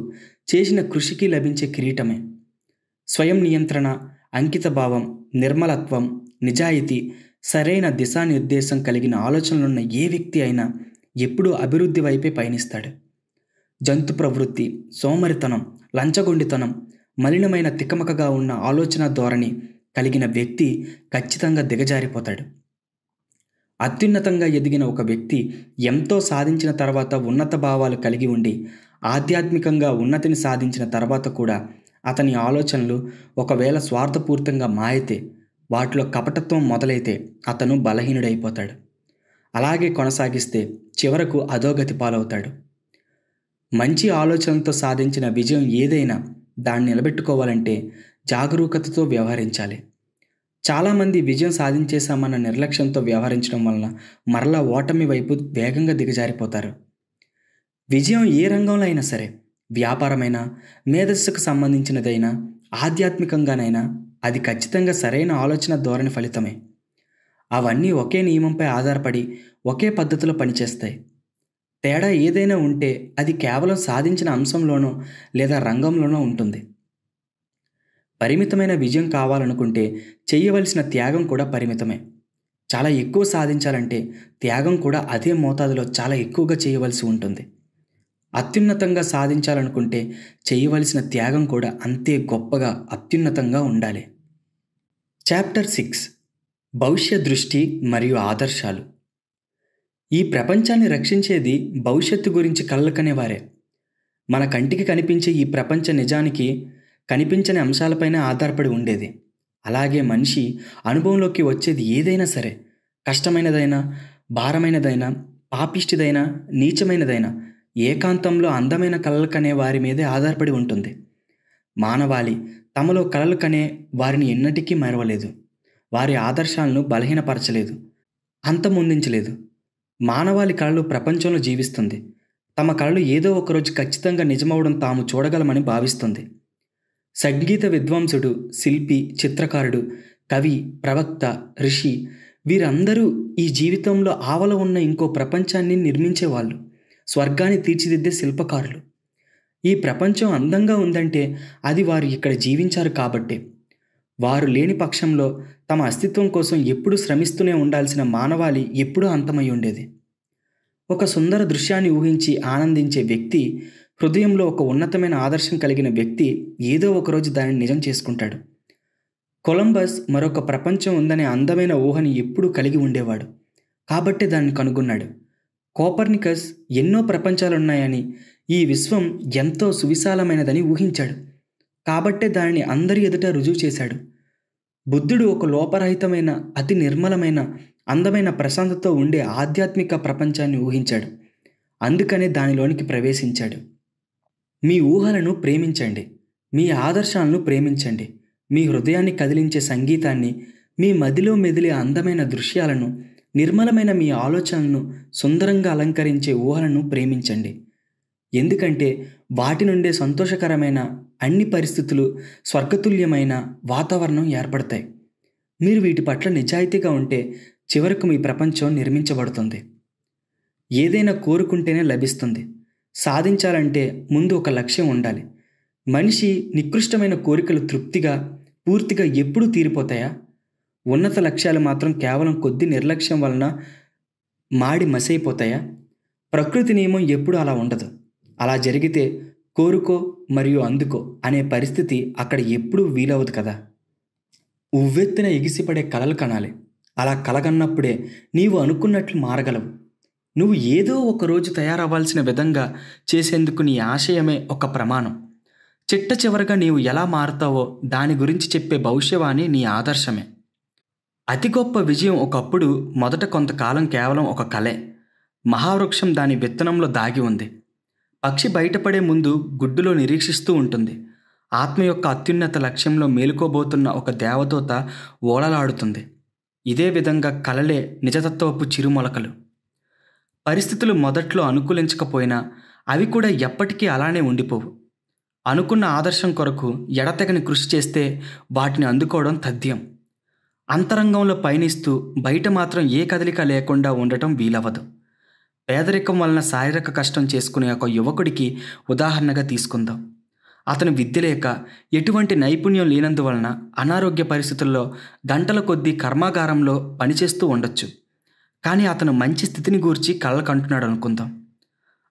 A: చేసిన కృషికి లభించే కిరీటమే. స్వయం నియంత్రణ, అంకితభావం, నిర్మలత్వం, నిజాయితీ, సరైన దిశానిర్దేశం కలిగిన ఆలోచనలున్న ఏ వ్యక్తి అయినా ఎప్పుడూ అభివృద్ధి వైపే పయనిస్తాడు. జంతు ప్రవృత్తి, సోమరితనం, లంచగొండితనం, మలినమైన తికమకగా ఉన్న ఆలోచన ధోరణి కలిగిన వ్యక్తి ఖచ్చితంగా దిగజారిపోతాడు. అత్యున్నతంగా ఎదిగిన ఒక వ్యక్తి ఎంతో సాధించిన తర్వాత ఉన్నత భావాలు కలిగి ఉండి ఆధ్యాత్మికంగా ఉన్నతిని సాధించిన తర్వాత కూడా అతని ఆలోచనలు ఒకవేళ స్వార్థపూరితంగా మారితే, వాటిలో కపటత్వం మొదలైతే అతను బలహీనుడైపోతాడు. అలాగే కొనసాగిస్తే చివరకు అధోగతి పాలవుతాడు. మంచి ఆలోచనలతో సాధించిన విజయం ఏదైనా దాన్ని నిలబెట్టుకోవాలంటే జాగరూకతతో వ్యవహరించాలి. చాలామంది విజయం సాధించేశామన్న నిర్లక్ష్యంతో వ్యవహరించడం వలన మరలా ఓటమి వైపు వేగంగా దిగజారిపోతారు. విజయం ఏ రంగంలో అయినా సరే, వ్యాపారమైనా, మేధస్సుకు సంబంధించినదైనా, ఆధ్యాత్మికంగానైనా అది ఖచ్చితంగా సరైన ఆలోచన ధోరణి ఫలితమే. అవన్నీ ఒకే నియమంపై ఆధారపడి ఒకే పద్ధతిలో పనిచేస్తాయి. తేడా ఏదైనా ఉంటే అది కేవలం సాధించిన అంశంలోనో లేదా రంగంలోనో ఉంటుంది. పరిమితమైన విజయం కావాలనుకుంటే చేయవలసిన త్యాగం కూడా పరిమితమే. చాలా ఎక్కువ సాధించాలంటే త్యాగం కూడా అదే మోతాదులో చాలా ఎక్కువగా చేయవలసి ఉంటుంది. అత్యున్నతంగా సాధించాలనుకుంటే చేయవలసిన త్యాగం కూడా అంతే గొప్పగా, అత్యున్నతంగా ఉండాలి. చాప్టర్ 6 భవిష్య దృష్టి మరియు ఆదర్శాలు. ఈ ప్రపంచాన్ని రక్షించేది భవిష్యత్తు గురించి కలలుకనేవారే. మన కంటికి కనిపించే ఈ ప్రపంచ నిజానికి కనిపించని అంశాలపైనే ఆధారపడి ఉండేది. అలాగే మనిషి అనుభవంలోకి వచ్చేది ఏదైనా సరే, కష్టమైనదైనా, భారమైనదైనా, పాపిష్టిదైనా, నీచమైనదైనా ఏకాంతంలో అందమైన కలలు కనే వారి మీదే ఆధారపడి ఉంటుంది. మానవాళి తమలో కలలు కనే వారిని ఎన్నటికీ మరవలేదు. వారి ఆదర్శాలను బలహీనపరచలేదు, అంతమొందించలేదు. మానవాళి కలలు ప్రపంచంలో జీవిస్తుంది. తమ కలలు ఏదో ఒకరోజు ఖచ్చితంగా నిజమవడం తాము చూడగలమని భావిస్తుంది. సంగీత విద్వాంసుడు, శిల్పి, చిత్రకారుడు, కవి, ప్రవక్త, ఋషి వీరందరూ ఈ జీవితంలో ఆవల ఉన్న ఇంకో ప్రపంచాన్ని నిర్మించేవాళ్ళు, స్వర్గాన్ని తీర్చిదిద్దే శిల్పకారులు. ఈ ప్రపంచం అందంగా ఉందంటే అది వారు ఇక్కడ జీవించారు కాబట్టే. వారు లేని పక్షంలో తమ అస్తిత్వం కోసం ఎప్పుడూ శ్రమిస్తూనే ఉండాల్సిన మానవాళి ఎప్పుడూ అంతమై ఉండేది. ఒక సుందర దృశ్యాన్ని ఊహించి ఆనందించే వ్యక్తి, హృదయంలో ఒక ఉన్నతమైన ఆదర్శం కలిగిన వ్యక్తి ఏదో ఒకరోజు దానిని నిజం చేసుకుంటాడు. కొలంబస్ మరొక ప్రపంచం ఉందనే అందమైన ఊహని ఎప్పుడూ కలిగి ఉండేవాడు కాబట్టే దాన్ని కనుగొన్నాడు. కోపర్నికస్ ఎన్నో ప్రపంచాలున్నాయని, ఈ విశ్వం ఎంతో సువిశాలమైనదని ఊహించాడు కాబట్టే దానిని అందరి ఎదుట రుజువు చేశాడు. బుద్ధుడు ఒక లోపరహితమైన, అతి నిర్మలమైన, అందమైన ప్రశాంతతో ఉండే ఆధ్యాత్మిక ప్రపంచాన్ని ఊహించాడు. అందుకనే దానిలోనికి ప్రవేశించాడు. మీ ఊహలను ప్రేమించండి, మీ ఆదర్శాలను ప్రేమించండి, మీ హృదయాన్ని కదిలించే సంగీతాన్ని, మీ మదిలో మెదిలే అందమైన దృశ్యాలను, నిర్మలమైన మీ ఆలోచనలను, సుందరంగా అలంకరించే ఊహలను ప్రేమించండి. ఎందుకంటే వాటి నుండే సంతోషకరమైన అన్ని పరిస్థితులు, స్వర్గతుల్యమైన వాతావరణం ఏర్పడతాయి. మీరు వీటి పట్ల నిజాయితీగా ఉంటే చివరకు మీ ప్రపంచం నిర్మించబడుతుంది. ఏదైనా కోరుకుంటేనే లభిస్తుంది. సాధించాలంటే ముందు ఒక లక్ష్యం ఉండాలి. మనిషి నికృష్టమైన కోరికలు తృప్తిగా, పూర్తిగా ఎప్పుడూ తీరిపోతాయా? ఉన్నత లక్ష్యాలు మాత్రం కేవలం కొద్ది నిర్లక్ష్యం వలన మాడి మసైపోతాయా? ప్రకృతి నియమం ఎప్పుడూ అలా ఉండదు. అలా జరిగితే కోరుకో మరియు అందుకో అనే పరిస్థితి అక్కడ ఎప్పుడూ వీలవదు కదా. ఉవ్వెత్తున ఎగిసిపడే కలలు కనాలి. అలా కలగన్నప్పుడే నీవు అనుకున్నట్లు మారగలవు. నువ్వు ఏదో ఒకరోజు తయారవ్వాల్సిన విధంగా చేసేందుకు నీ ఆశయమే ఒక ప్రమాణం. చిట్ట చివరగా నీవు ఎలా మారుతావో దాని గురించి చెప్పే భవిష్యవాణి నీ ఆదర్శమే. అతి గొప్ప విజయం ఒకప్పుడు మొదట కొంతకాలం కేవలం ఒక కలే. మహావృక్షం దాని విత్తనంలో దాగి ఉంది. పక్షి బయటపడే ముందు గుడ్డులో నిరీక్షిస్తూ ఉంటుంది. ఆత్మ యొక్క అత్యున్నత లక్ష్యంలో మేలుకోబోతున్న ఒక దేవదూత ఓలలాడుతుంది. ఇదే విధంగా కలలే నిజతత్వపు చిరుమొలకలు. పరిస్థితులు మొదట్లో అనుకూలించకపోయినా అవి కూడా ఎప్పటికీ అలానే ఉండిపోవు. అనుకున్న ఆదర్శం కొరకు ఎడతెగని కృషి చేస్తే వాటిని అందుకోవడం తథ్యం. అంతరంగంలో పయనిస్తూ బయట మాత్రం ఏ కదలిక లేకుండా ఉండటం వీలవదు. పేదరికం వలన శారీరక కష్టం చేసుకునే ఒక యువకుడికి ఉదాహరణగా తీసుకుందాం. అతను విద్య లేక, ఎటువంటి నైపుణ్యం లేనందువలన అనారోగ్య పరిస్థితుల్లో గంటల కొద్దీ కర్మాగారంలో పనిచేస్తూ ఉండొచ్చు. కానీ అతను మంచి స్థితిని గూర్చి కలకంటున్నాడు అనుకుందాం.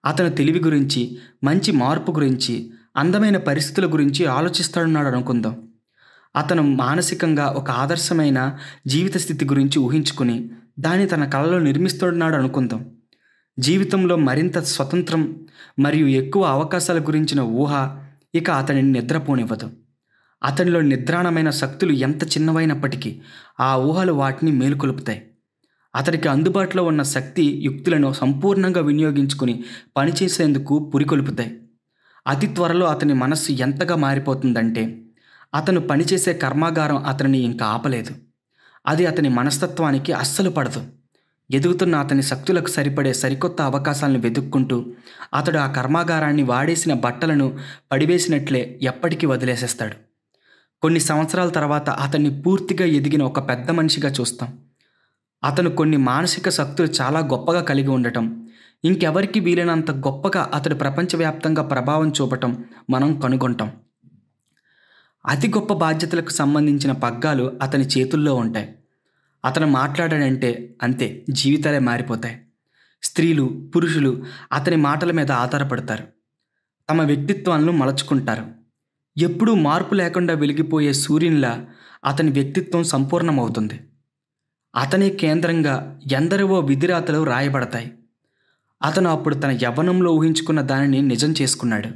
A: అతను తెలివి గురించి, మంచి మార్పు గురించి, అందమైన పరిస్థితుల గురించి ఆలోచిస్తాడున్నాడు అనుకుందాం. అతను మానసికంగా ఒక ఆదర్శమైన జీవిత స్థితి గురించి ఊహించుకుని దాన్ని తన కలలో నిర్మిస్తున్నాడు అనుకుందాం. జీవితంలో మరింత స్వతంత్రం మరియు ఎక్కువ అవకాశాల గురించిన ఊహ ఇక అతనిని నిద్రపోనివ్వదు. అతనిలో నిద్రాణమైన శక్తులు ఎంత చిన్నవైనప్పటికీ ఆ ఊహలు వాటిని మేలుకొలుపుతాయి. అతడికి అందుబాటులో ఉన్న శక్తి యుక్తులను సంపూర్ణంగా వినియోగించుకుని పనిచేసేందుకు పురికొల్పుతాయి. అతి త్వరలో అతని మనస్సు ఎంతగా మారిపోతుందంటే అతను పనిచేసే కర్మాగారం అతనిని ఇంకా ఆపలేదు. అది అతని మనస్తత్వానికి అస్సలు పడదు. ఎదుగుతున్న అతని శక్తులకు సరిపడే సరికొత్త అవకాశాలను వెతుక్కుంటూ అతడు ఆ కర్మాగారాన్ని వాడేసిన బట్టలను పడివేసినట్లే ఎప్పటికీ వదిలేసేస్తాడు. కొన్ని సంవత్సరాల తర్వాత అతన్ని పూర్తిగా ఎదిగిన ఒక పెద్ద మనిషిగా చూస్తాం. అతను కొన్ని మానసిక శక్తులు చాలా గొప్పగా కలిగి ఉండటం, ఇంకెవరికి వీలైనంత గొప్పగా అతడు ప్రపంచవ్యాప్తంగా ప్రభావం చూపటం మనం కనుగొంటాం. అతి గొప్ప బాధ్యతలకు సంబంధించిన పగ్గాలు అతని చేతుల్లో ఉంటాయి. అతను మాట్లాడాడంటే అంతే, జీవితాలే మారిపోతాయి. స్త్రీలు, పురుషులు అతని మాటల మీద ఆధారపడతారు. తమ వ్యక్తిత్వాలను మలచుకుంటారు. ఎప్పుడూ మార్పు లేకుండా వెలిగిపోయే సూర్యునిలా అతని వ్యక్తిత్వం సంపూర్ణమవుతుంది. అతనే కేంద్రంగా ఎందరివో విధిరాతలు రాయబడతాయి. అతను అప్పుడు తన యవ్వనంలో ఊహించుకున్న దానిని నిజం చేసుకున్నాడు.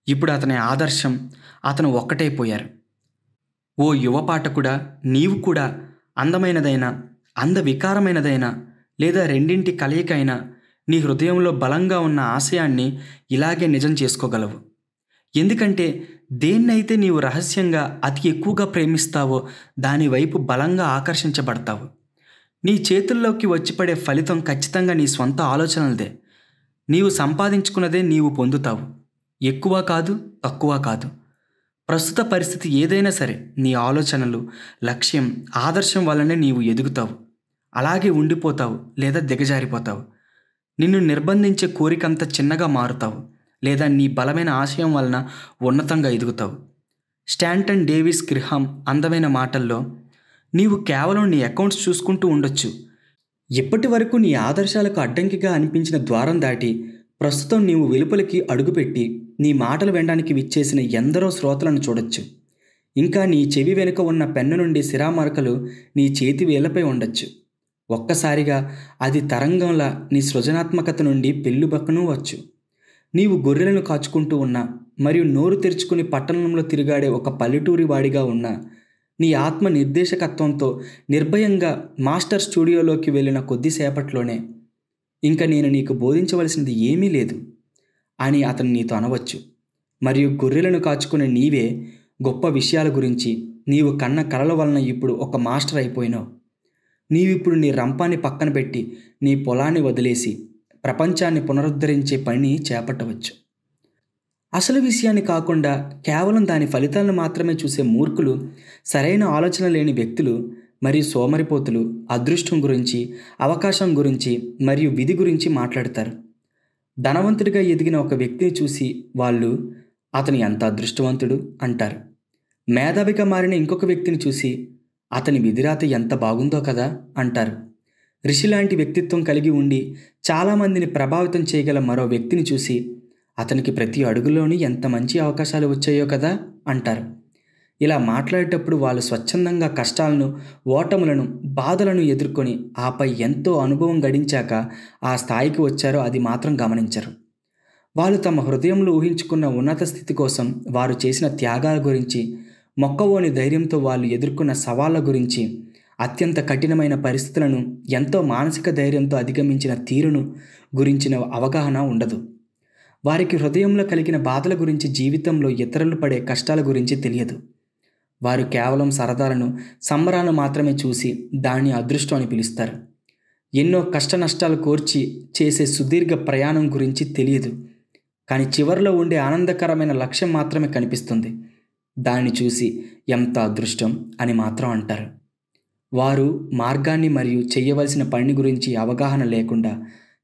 A: ఇప్పుడు అతని ఆదర్శం, అతను ఒక్కటైపోయారు. ఓ యువ పాఠకుడా, నీవు కూడా అందమైనదైనా, అందవికారమైనదైనా, లేదా రెండింటి కలయిక అయినా నీ హృదయంలో బలంగా ఉన్న ఆశయాన్ని ఇలాగే నిజం చేసుకోగలవు. ఎందుకంటే దేన్నైతే నీవు రహస్యంగా అతి ఎక్కువగా ప్రేమిస్తావో దాని వైపు బలంగా ఆకర్షించబడతావు. నీ చేతుల్లోకి వచ్చిపడే ఫలితం ఖచ్చితంగా నీ స్వంత ఆలోచనలదే. నీవు సంపాదించుకున్నదే నీవు పొందుతావు. ఎక్కువ కాదు, తక్కువ కాదు. ప్రస్తుత పరిస్థితి ఏదైనా సరే నీ ఆలోచనలు, లక్ష్యం, ఆదర్శం వల్లనే నీవు ఎదుగుతావు. అలాగే ఉండిపోతావు లేదా దిగజారిపోతావు. నిన్ను నిర్బంధించే కోరికంత చిన్నగా మారుతావు లేదా నీ బలమైన ఆశయం వలన ఉన్నతంగా ఎదుగుతావు. స్టాంటన్ డేవిస్ గ్రిహామ్ అందమైన మాటల్లో, నీవు కేవలం నీ అకౌంట్స్ చూసుకుంటూ ఉండొచ్చు. ఇప్పటి వరకు నీ ఆదర్శాలకు అడ్డంకిగా అనిపించిన ద్వారం దాటి ప్రస్తుతం నీవు వెలుపలికి అడుగుపెట్టి నీ మాటలు వినడానికి విచ్చేసిన ఎందరో శ్రోతలను చూడొచ్చు. ఇంకా నీ చెవి వెనుక ఉన్న పెన్ను నుండి సిరామరకలు నీ చేతి వేళ్లపై ఉండొచ్చు. ఒక్కసారిగా అది తరంగంలా నీ సృజనాత్మకత నుండి పెళ్ళుబక్కనూ వచ్చు. నీవు గొర్రెలను కాచుకుంటూ ఉన్నా మరియు నోరు తెరుచుకుని పట్టణంలో తిరిగాడే ఒక పల్లెటూరి వాడిగా ఉన్నా, నీ ఆత్మ నిర్దేశకత్వంతో నిర్భయంగా మాస్టర్ స్టూడియోలోకి వెళ్ళిన కొద్దిసేపట్లోనే ఇంకా నేను నీకు బోధించవలసినది ఏమీ లేదు అని అతను నీతో అనవచ్చు. మరియు గొర్రెలను కాచుకునే నీవే గొప్ప విషయాల గురించి నీవు కన్న కలల వలన ఇప్పుడు ఒక మాస్టర్ అయిపోయినావు. నీవిప్పుడు నీ రంపాన్ని పక్కన పెట్టి నీ పొలాన్ని వదిలేసి ప్రపంచాన్ని పునరుద్ధరించే పని చేపట్టవచ్చు. అసలు విషయాన్ని కాకుండా కేవలం దాని ఫలితాలను మాత్రమే చూసే మూర్ఖులు, సరైన ఆలోచన లేని వ్యక్తులు మరియు సోమరిపోతులు అదృష్టం గురించి, అవకాశం గురించి మరియు విధి గురించి మాట్లాడతారు. ధనవంతుడిగా ఎదిగిన ఒక వ్యక్తిని చూసి వాళ్ళు అతను ఎంత అదృష్టవంతుడు అంటారు. మేధావిగా మారిన ఇంకొక వ్యక్తిని చూసి అతని విధిరాత ఎంత బాగుందో కదా అంటారు. ఋషి లాంటి వ్యక్తిత్వం కలిగి ఉండి చాలామందిని ప్రభావితం చేయగల మరో వ్యక్తిని చూసి అతనికి ప్రతి అడుగులోనూ ఎంత మంచి అవకాశాలు వచ్చాయో కదా అంటారు. ఇలా మాట్లాడేటప్పుడు వాళ్ళు స్వచ్ఛందంగా కష్టాలను, ఓటములను, బాధలను ఎదుర్కొని ఆపై ఎంతో అనుభవం గడించాక ఆ స్థాయికి వచ్చారో అది మాత్రం గమనించరు. వాళ్ళు తమ హృదయంలో ఊహించుకున్న ఉన్నత స్థితి కోసం వారు చేసిన త్యాగాల గురించి, మొక్కవోని ధైర్యంతో వాళ్ళు ఎదుర్కొన్న సవాళ్ళ గురించి, అత్యంత కఠినమైన పరిస్థితులను ఎంతో మానసిక ధైర్యంతో అధిగమించిన తీరును గురించిన అవగాహన ఉండదు. వారికి హృదయంలో కలిగిన బాధల గురించి, జీవితంలో ఇతరులు పడే కష్టాల గురించి తెలియదు. వారు కేవలం సరదాలను, సంబరాలను మాత్రమే చూసి దాన్ని అదృష్టం అని పిలుస్తారు. ఎన్నో కష్ట నష్టాలు కోర్చి చేసే సుదీర్ఘ ప్రయాణం గురించి తెలియదు. కానీ చివరిలో ఉండే ఆనందకరమైన లక్ష్యం మాత్రమే కనిపిస్తుంది. దాన్ని చూసి ఎంత అదృష్టం అని మాత్రం అంటారు. వారు మార్గాన్ని మరియు చేయవలసిన పని గురించి అవగాహన లేకుండా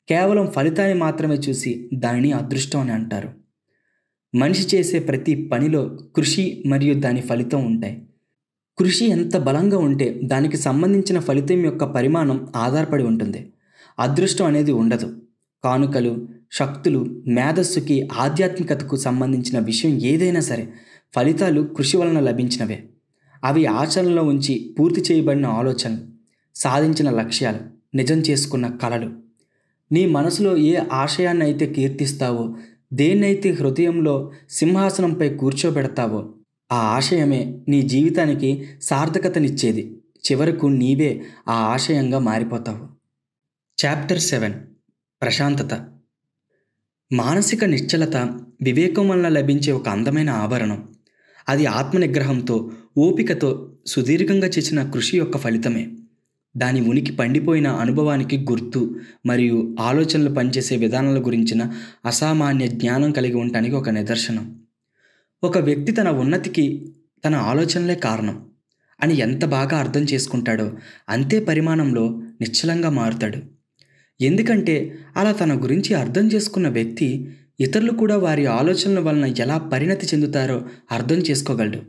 A: కేవలం ఫలితాన్ని మాత్రమే చూసి దానిని అదృష్టం అని అంటారు. మనిషి చేసే ప్రతి పనిలో కృషి మరియు దాని ఫలితం ఉంటాయి. కృషి ఎంత బలంగా ఉంటే దానికి సంబంధించిన ఫలితం యొక్క పరిమాణం ఆధారపడి ఉంటుంది. అదృష్టం అనేది ఉండదు. కానుకలు, శక్తులు, మేధస్సుకి, ఆధ్యాత్మికతకు సంబంధించిన విషయం ఏదైనా సరే ఫలితాలు కృషి వలన లభించినవే. అవి ఆచరణలో ఉంచి పూర్తి చేయబడిన ఆలోచనలు, సాధించిన లక్ష్యాలు, నిజం చేసుకున్న కలలు. నీ మనసులో ఏ ఆశయాన్ని అయితే కీర్తిస్తావో, దేన్నైతే హృదయంలో సింహాసనంపై కూర్చోబెడతావో ఆ ఆశయమే నీ జీవితానికి సార్థకతనిచ్చేది. చివరకు నీవే ఆ ఆశయంగా మారిపోతావు. చాప్టర్ 7 ప్రశాంతత. మానసిక నిశ్చలత వివేకం వలన లభించే ఒక అందమైన ఆభరణం. అది ఆత్మనిగ్రహంతో, ఓపికతో సుదీర్ఘంగా చేసిన కృషి యొక్క ఫలితమే. దాని ఉనికి పండిపోయిన అనుభవానికి గుర్తు మరియు ఆలోచనలు పనిచేసే విధానాల గురించిన అసామాన్య జ్ఞానం కలిగి ఉండటానికి ఒక నిదర్శనం. ఒక వ్యక్తి తన ఉన్నతికి తన ఆలోచనలే కారణం అని ఎంత బాగా అర్థం చేసుకుంటాడో అంతే పరిమాణంలో నిశ్చలంగా మారుతాడు. ఎందుకంటే అలా తన గురించి అర్థం చేసుకున్న వ్యక్తి ఇతరులు కూడా వారి ఆలోచనల వలన ఎలా పరిణతి చెందుతారో అర్థం చేసుకోగలడు.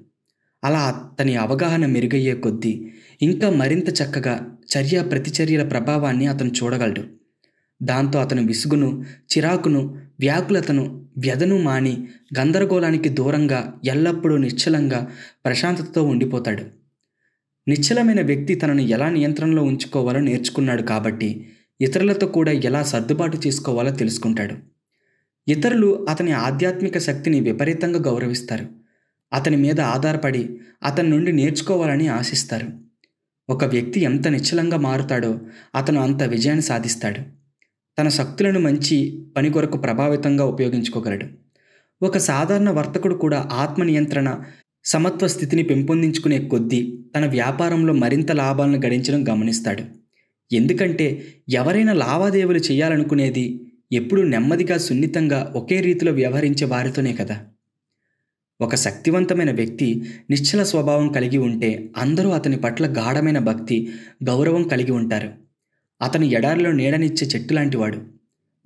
A: అలా అతని అవగాహన మెరుగయ్యే కొద్దీ ఇంకా మరింత చక్కగా చర్య ప్రతిచర్యల ప్రభావాన్ని అతను చూడగలడు. దాంతో అతను విసుగును, చిరాకును, వ్యాకులతను, వ్యధను మాని గందరగోళానికి దూరంగా ఎల్లప్పుడూ నిశ్చలంగా ప్రశాంతతతో ఉండిపోతాడు. నిశ్చలమైన వ్యక్తి తనను ఎలా నియంత్రణలో ఉంచుకోవాలో నేర్చుకున్నాడు కాబట్టి ఇతరులతో కూడా ఎలా సర్దుబాటు చేసుకోవాలో తెలుసుకుంటాడు. ఇతరులు అతని ఆధ్యాత్మిక శక్తిని విపరీతంగా గౌరవిస్తారు. అతని మీద ఆధారపడి అతని నుండి నేర్చుకోవాలని ఆశిస్తారు. ఒక వ్యక్తి ఎంత నిశ్చలంగా మారుతాడో అతను అంత విజయాన్ని సాధిస్తాడు. తన శక్తులను మంచి పని కొరకు ప్రభావితంగా ఉపయోగించుకోగలడు. ఒక సాధారణ వర్తకుడు కూడా ఆత్మ నియంత్రణ, సమత్వ స్థితిని పెంపొందించుకునే కొద్దీ తన వ్యాపారంలో మరింత లాభాలను గడించడం గమనిస్తాడు. ఎందుకంటే ఎవరైనా లావాదేవీలు చేయాలనుకునేది ఎప్పుడూ నెమ్మదిగా, సున్నితంగా, ఒకే రీతిలో వ్యవహరించే వారితోనే కదా. ఒక శక్తివంతమైన వ్యక్తి నిశ్చల స్వభావం కలిగి ఉంటే అందరూ అతని పట్ల గాఢమైన భక్తి, గౌరవం కలిగి ఉంటారు. అతను ఎడారిలో నీడనిచ్చే చెట్టు లాంటివాడు.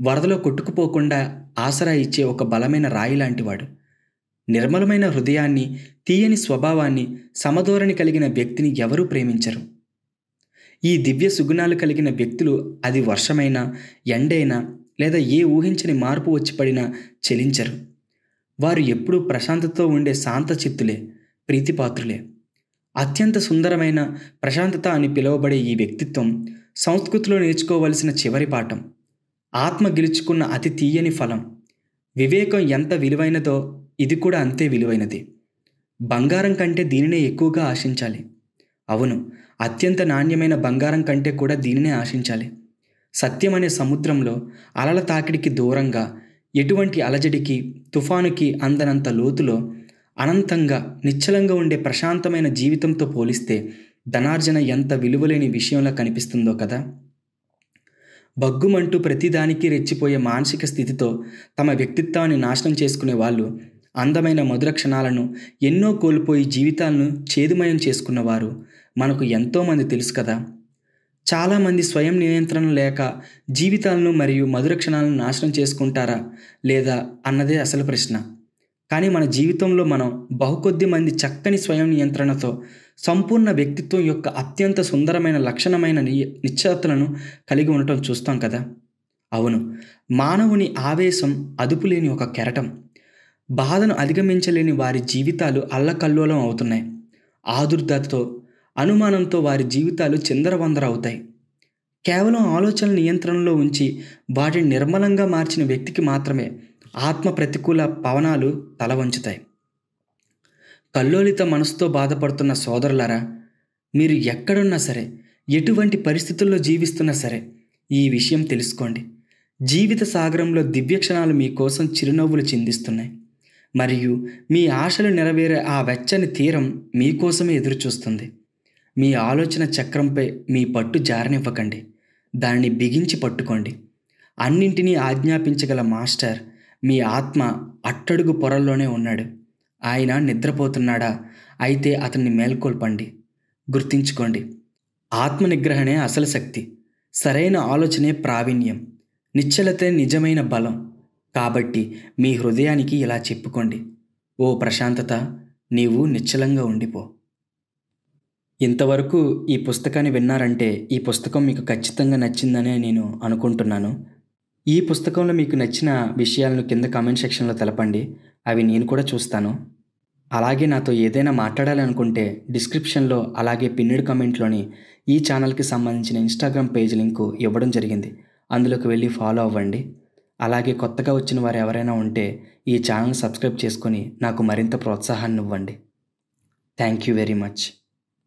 A: వరదలో కొట్టుకుపోకుండా ఆసరా ఇచ్చే ఒక బలమైన రాయి లాంటివాడు. నిర్మలమైన హృదయాన్ని, తీయని స్వభావాన్ని, సమధోరణి కలిగిన వ్యక్తిని ఎవరూ ప్రేమించరు. ఈ దివ్య సుగుణాలు కలిగిన వ్యక్తులు అది వర్షమైనా, ఎండైనా లేదా ఏ ఊహించని మార్పు వచ్చి పడినా చెలించరు. వారు ఎప్పుడూ ప్రశాంతతతో ఉండే శాంతచిత్తులే, ప్రీతిపాత్రులే. అత్యంత సుందరమైన ప్రశాంతత అని పిలువబడే ఈ వ్యక్తిత్వం సంస్కృతిలో నేర్చుకోవలసిన చివరి పాఠం. ఆత్మ గెలుచుకున్న అతి తీయని ఫలం. వివేకం ఎంత విలువైనదో ఇది కూడా అంతే విలువైనది. బంగారం కంటే దీనినే ఎక్కువగా ఆశించాలి. అవును, అత్యంత నాణ్యమైన బంగారం కంటే కూడా దీనినే ఆశించాలి. సత్యం అనే సముద్రంలో అలల తాకిడికి దూరంగా, ఎటువంటి అలజడికి, తుఫానుకి అందనంత లోతులో, అనంతంగా, నిశ్చలంగా ఉండే ప్రశాంతమైన జీవితంతో పోలిస్తే ధనార్జన ఎంత విలువలేని విషయంలా కనిపిస్తుందో కదా. బగ్గుమంటూ ప్రతిదానికి రెచ్చిపోయే మానసిక స్థితితో తమ వ్యక్తిత్వాన్ని నాశనం చేసుకునే వాళ్ళు, అందమైన మధుర క్షణాలను ఎన్నో కోల్పోయి జీవితాలను చేదుమయం చేసుకున్నవారు మనకు ఎంతోమంది తెలుసు కదా. చాలామంది స్వయం నియంత్రణ లేక జీవితాలను మరియు మధుర క్షణాలను నాశనం చేసుకుంటారా లేదా అన్నదే అసలు ప్రశ్న. కానీ మన జీవితంలో మనం బహుకొద్ది మంది చక్కని స్వయం నియంత్రణతో సంపూర్ణ వ్యక్తిత్వం యొక్క అత్యంత సుందరమైన లక్షణమైన నిశ్చలతలను కలిగి ఉండటం చూస్తాం కదా. అవును, మానవుని ఆవేశం అదుపులేని ఒక కెరటం. బాధను అధిగమించలేని వారి జీవితాలు అల్లకల్లోలం అవుతున్నాయి. ఆదుర్దతో, అనుమానంతో వారి జీవితాలు చిందరవందర అవుతాయి. కేవలం ఆలోచనల నియంత్రణలో ఉంచి వాటిని నిర్మలంగా మార్చిన వ్యక్తికి మాత్రమే ఆత్మ ప్రతికూల పవనాలు తల వంచుతాయి. కల్లోలిత మనసుతో బాధపడుతున్న సోదరులారా, మీరు ఎక్కడున్నా సరే, ఎటువంటి పరిస్థితుల్లో జీవిస్తున్నా సరే ఈ విషయం తెలుసుకోండి. జీవిత సాగరంలో దివ్యక్షణాలు మీకోసం చిరునవ్వులు చిందిస్తున్నాయి. మరియు మీ ఆశలు నెరవేరే ఆ వెచ్చని తీరం మీకోసమే ఎదురుచూస్తుంది. మీ ఆలోచన చక్రంపై మీ పట్టు జారనివ్వకండి, దాన్ని బిగించి పట్టుకోండి. అన్నింటినీ ఆజ్ఞాపించగల మాస్టర్ మీ ఆత్మ అట్టడుగు పొరల్లోనే ఉన్నాడు. ఆయన నిద్రపోతున్నాడా? అయితే అతన్ని మేల్కొల్పండి. గుర్తించుకోండి, ఆత్మ నిగ్రహణే అసలు శక్తి. సరైన ఆలోచనే ప్రావీణ్యం. నిశ్చలతే నిజమైన బలం. కాబట్టి మీ హృదయానికి ఇలా చెప్పుకోండి, ఓ ప్రశాంతత, నీవు నిశ్చలంగా ఉండిపో. ఇంతవరకు ఈ పుస్తకాన్ని విన్నారంటే ఈ పుస్తకం మీకు ఖచ్చితంగా నచ్చిందనే నేను అనుకుంటున్నాను. ఈ పుస్తకంలో మీకు నచ్చిన విషయాలను కింద కామెంట్ సెక్షన్లో తెలపండి, అవి నేను కూడా చూస్తాను. అలాగే నాతో ఏదైనా మాట్లాడాలనుకుంటే డిస్క్రిప్షన్లో అలాగే పిన్నెడ్ కామెంట్లోని ఈ ఛానల్కి సంబంధించిన ఇన్స్టాగ్రామ్ పేజ్ లింకు ఇవ్వడం జరిగింది. అందులోకి వెళ్ళి ఫాలో అవ్వండి. అలాగే కొత్తగా వచ్చిన వారు ఎవరైనా ఉంటే ఈ ఛానల్ సబ్స్క్రైబ్ చేసుకొని నాకు మరింత ప్రోత్సాహాన్ని ఇవ్వండి. Thank you very much.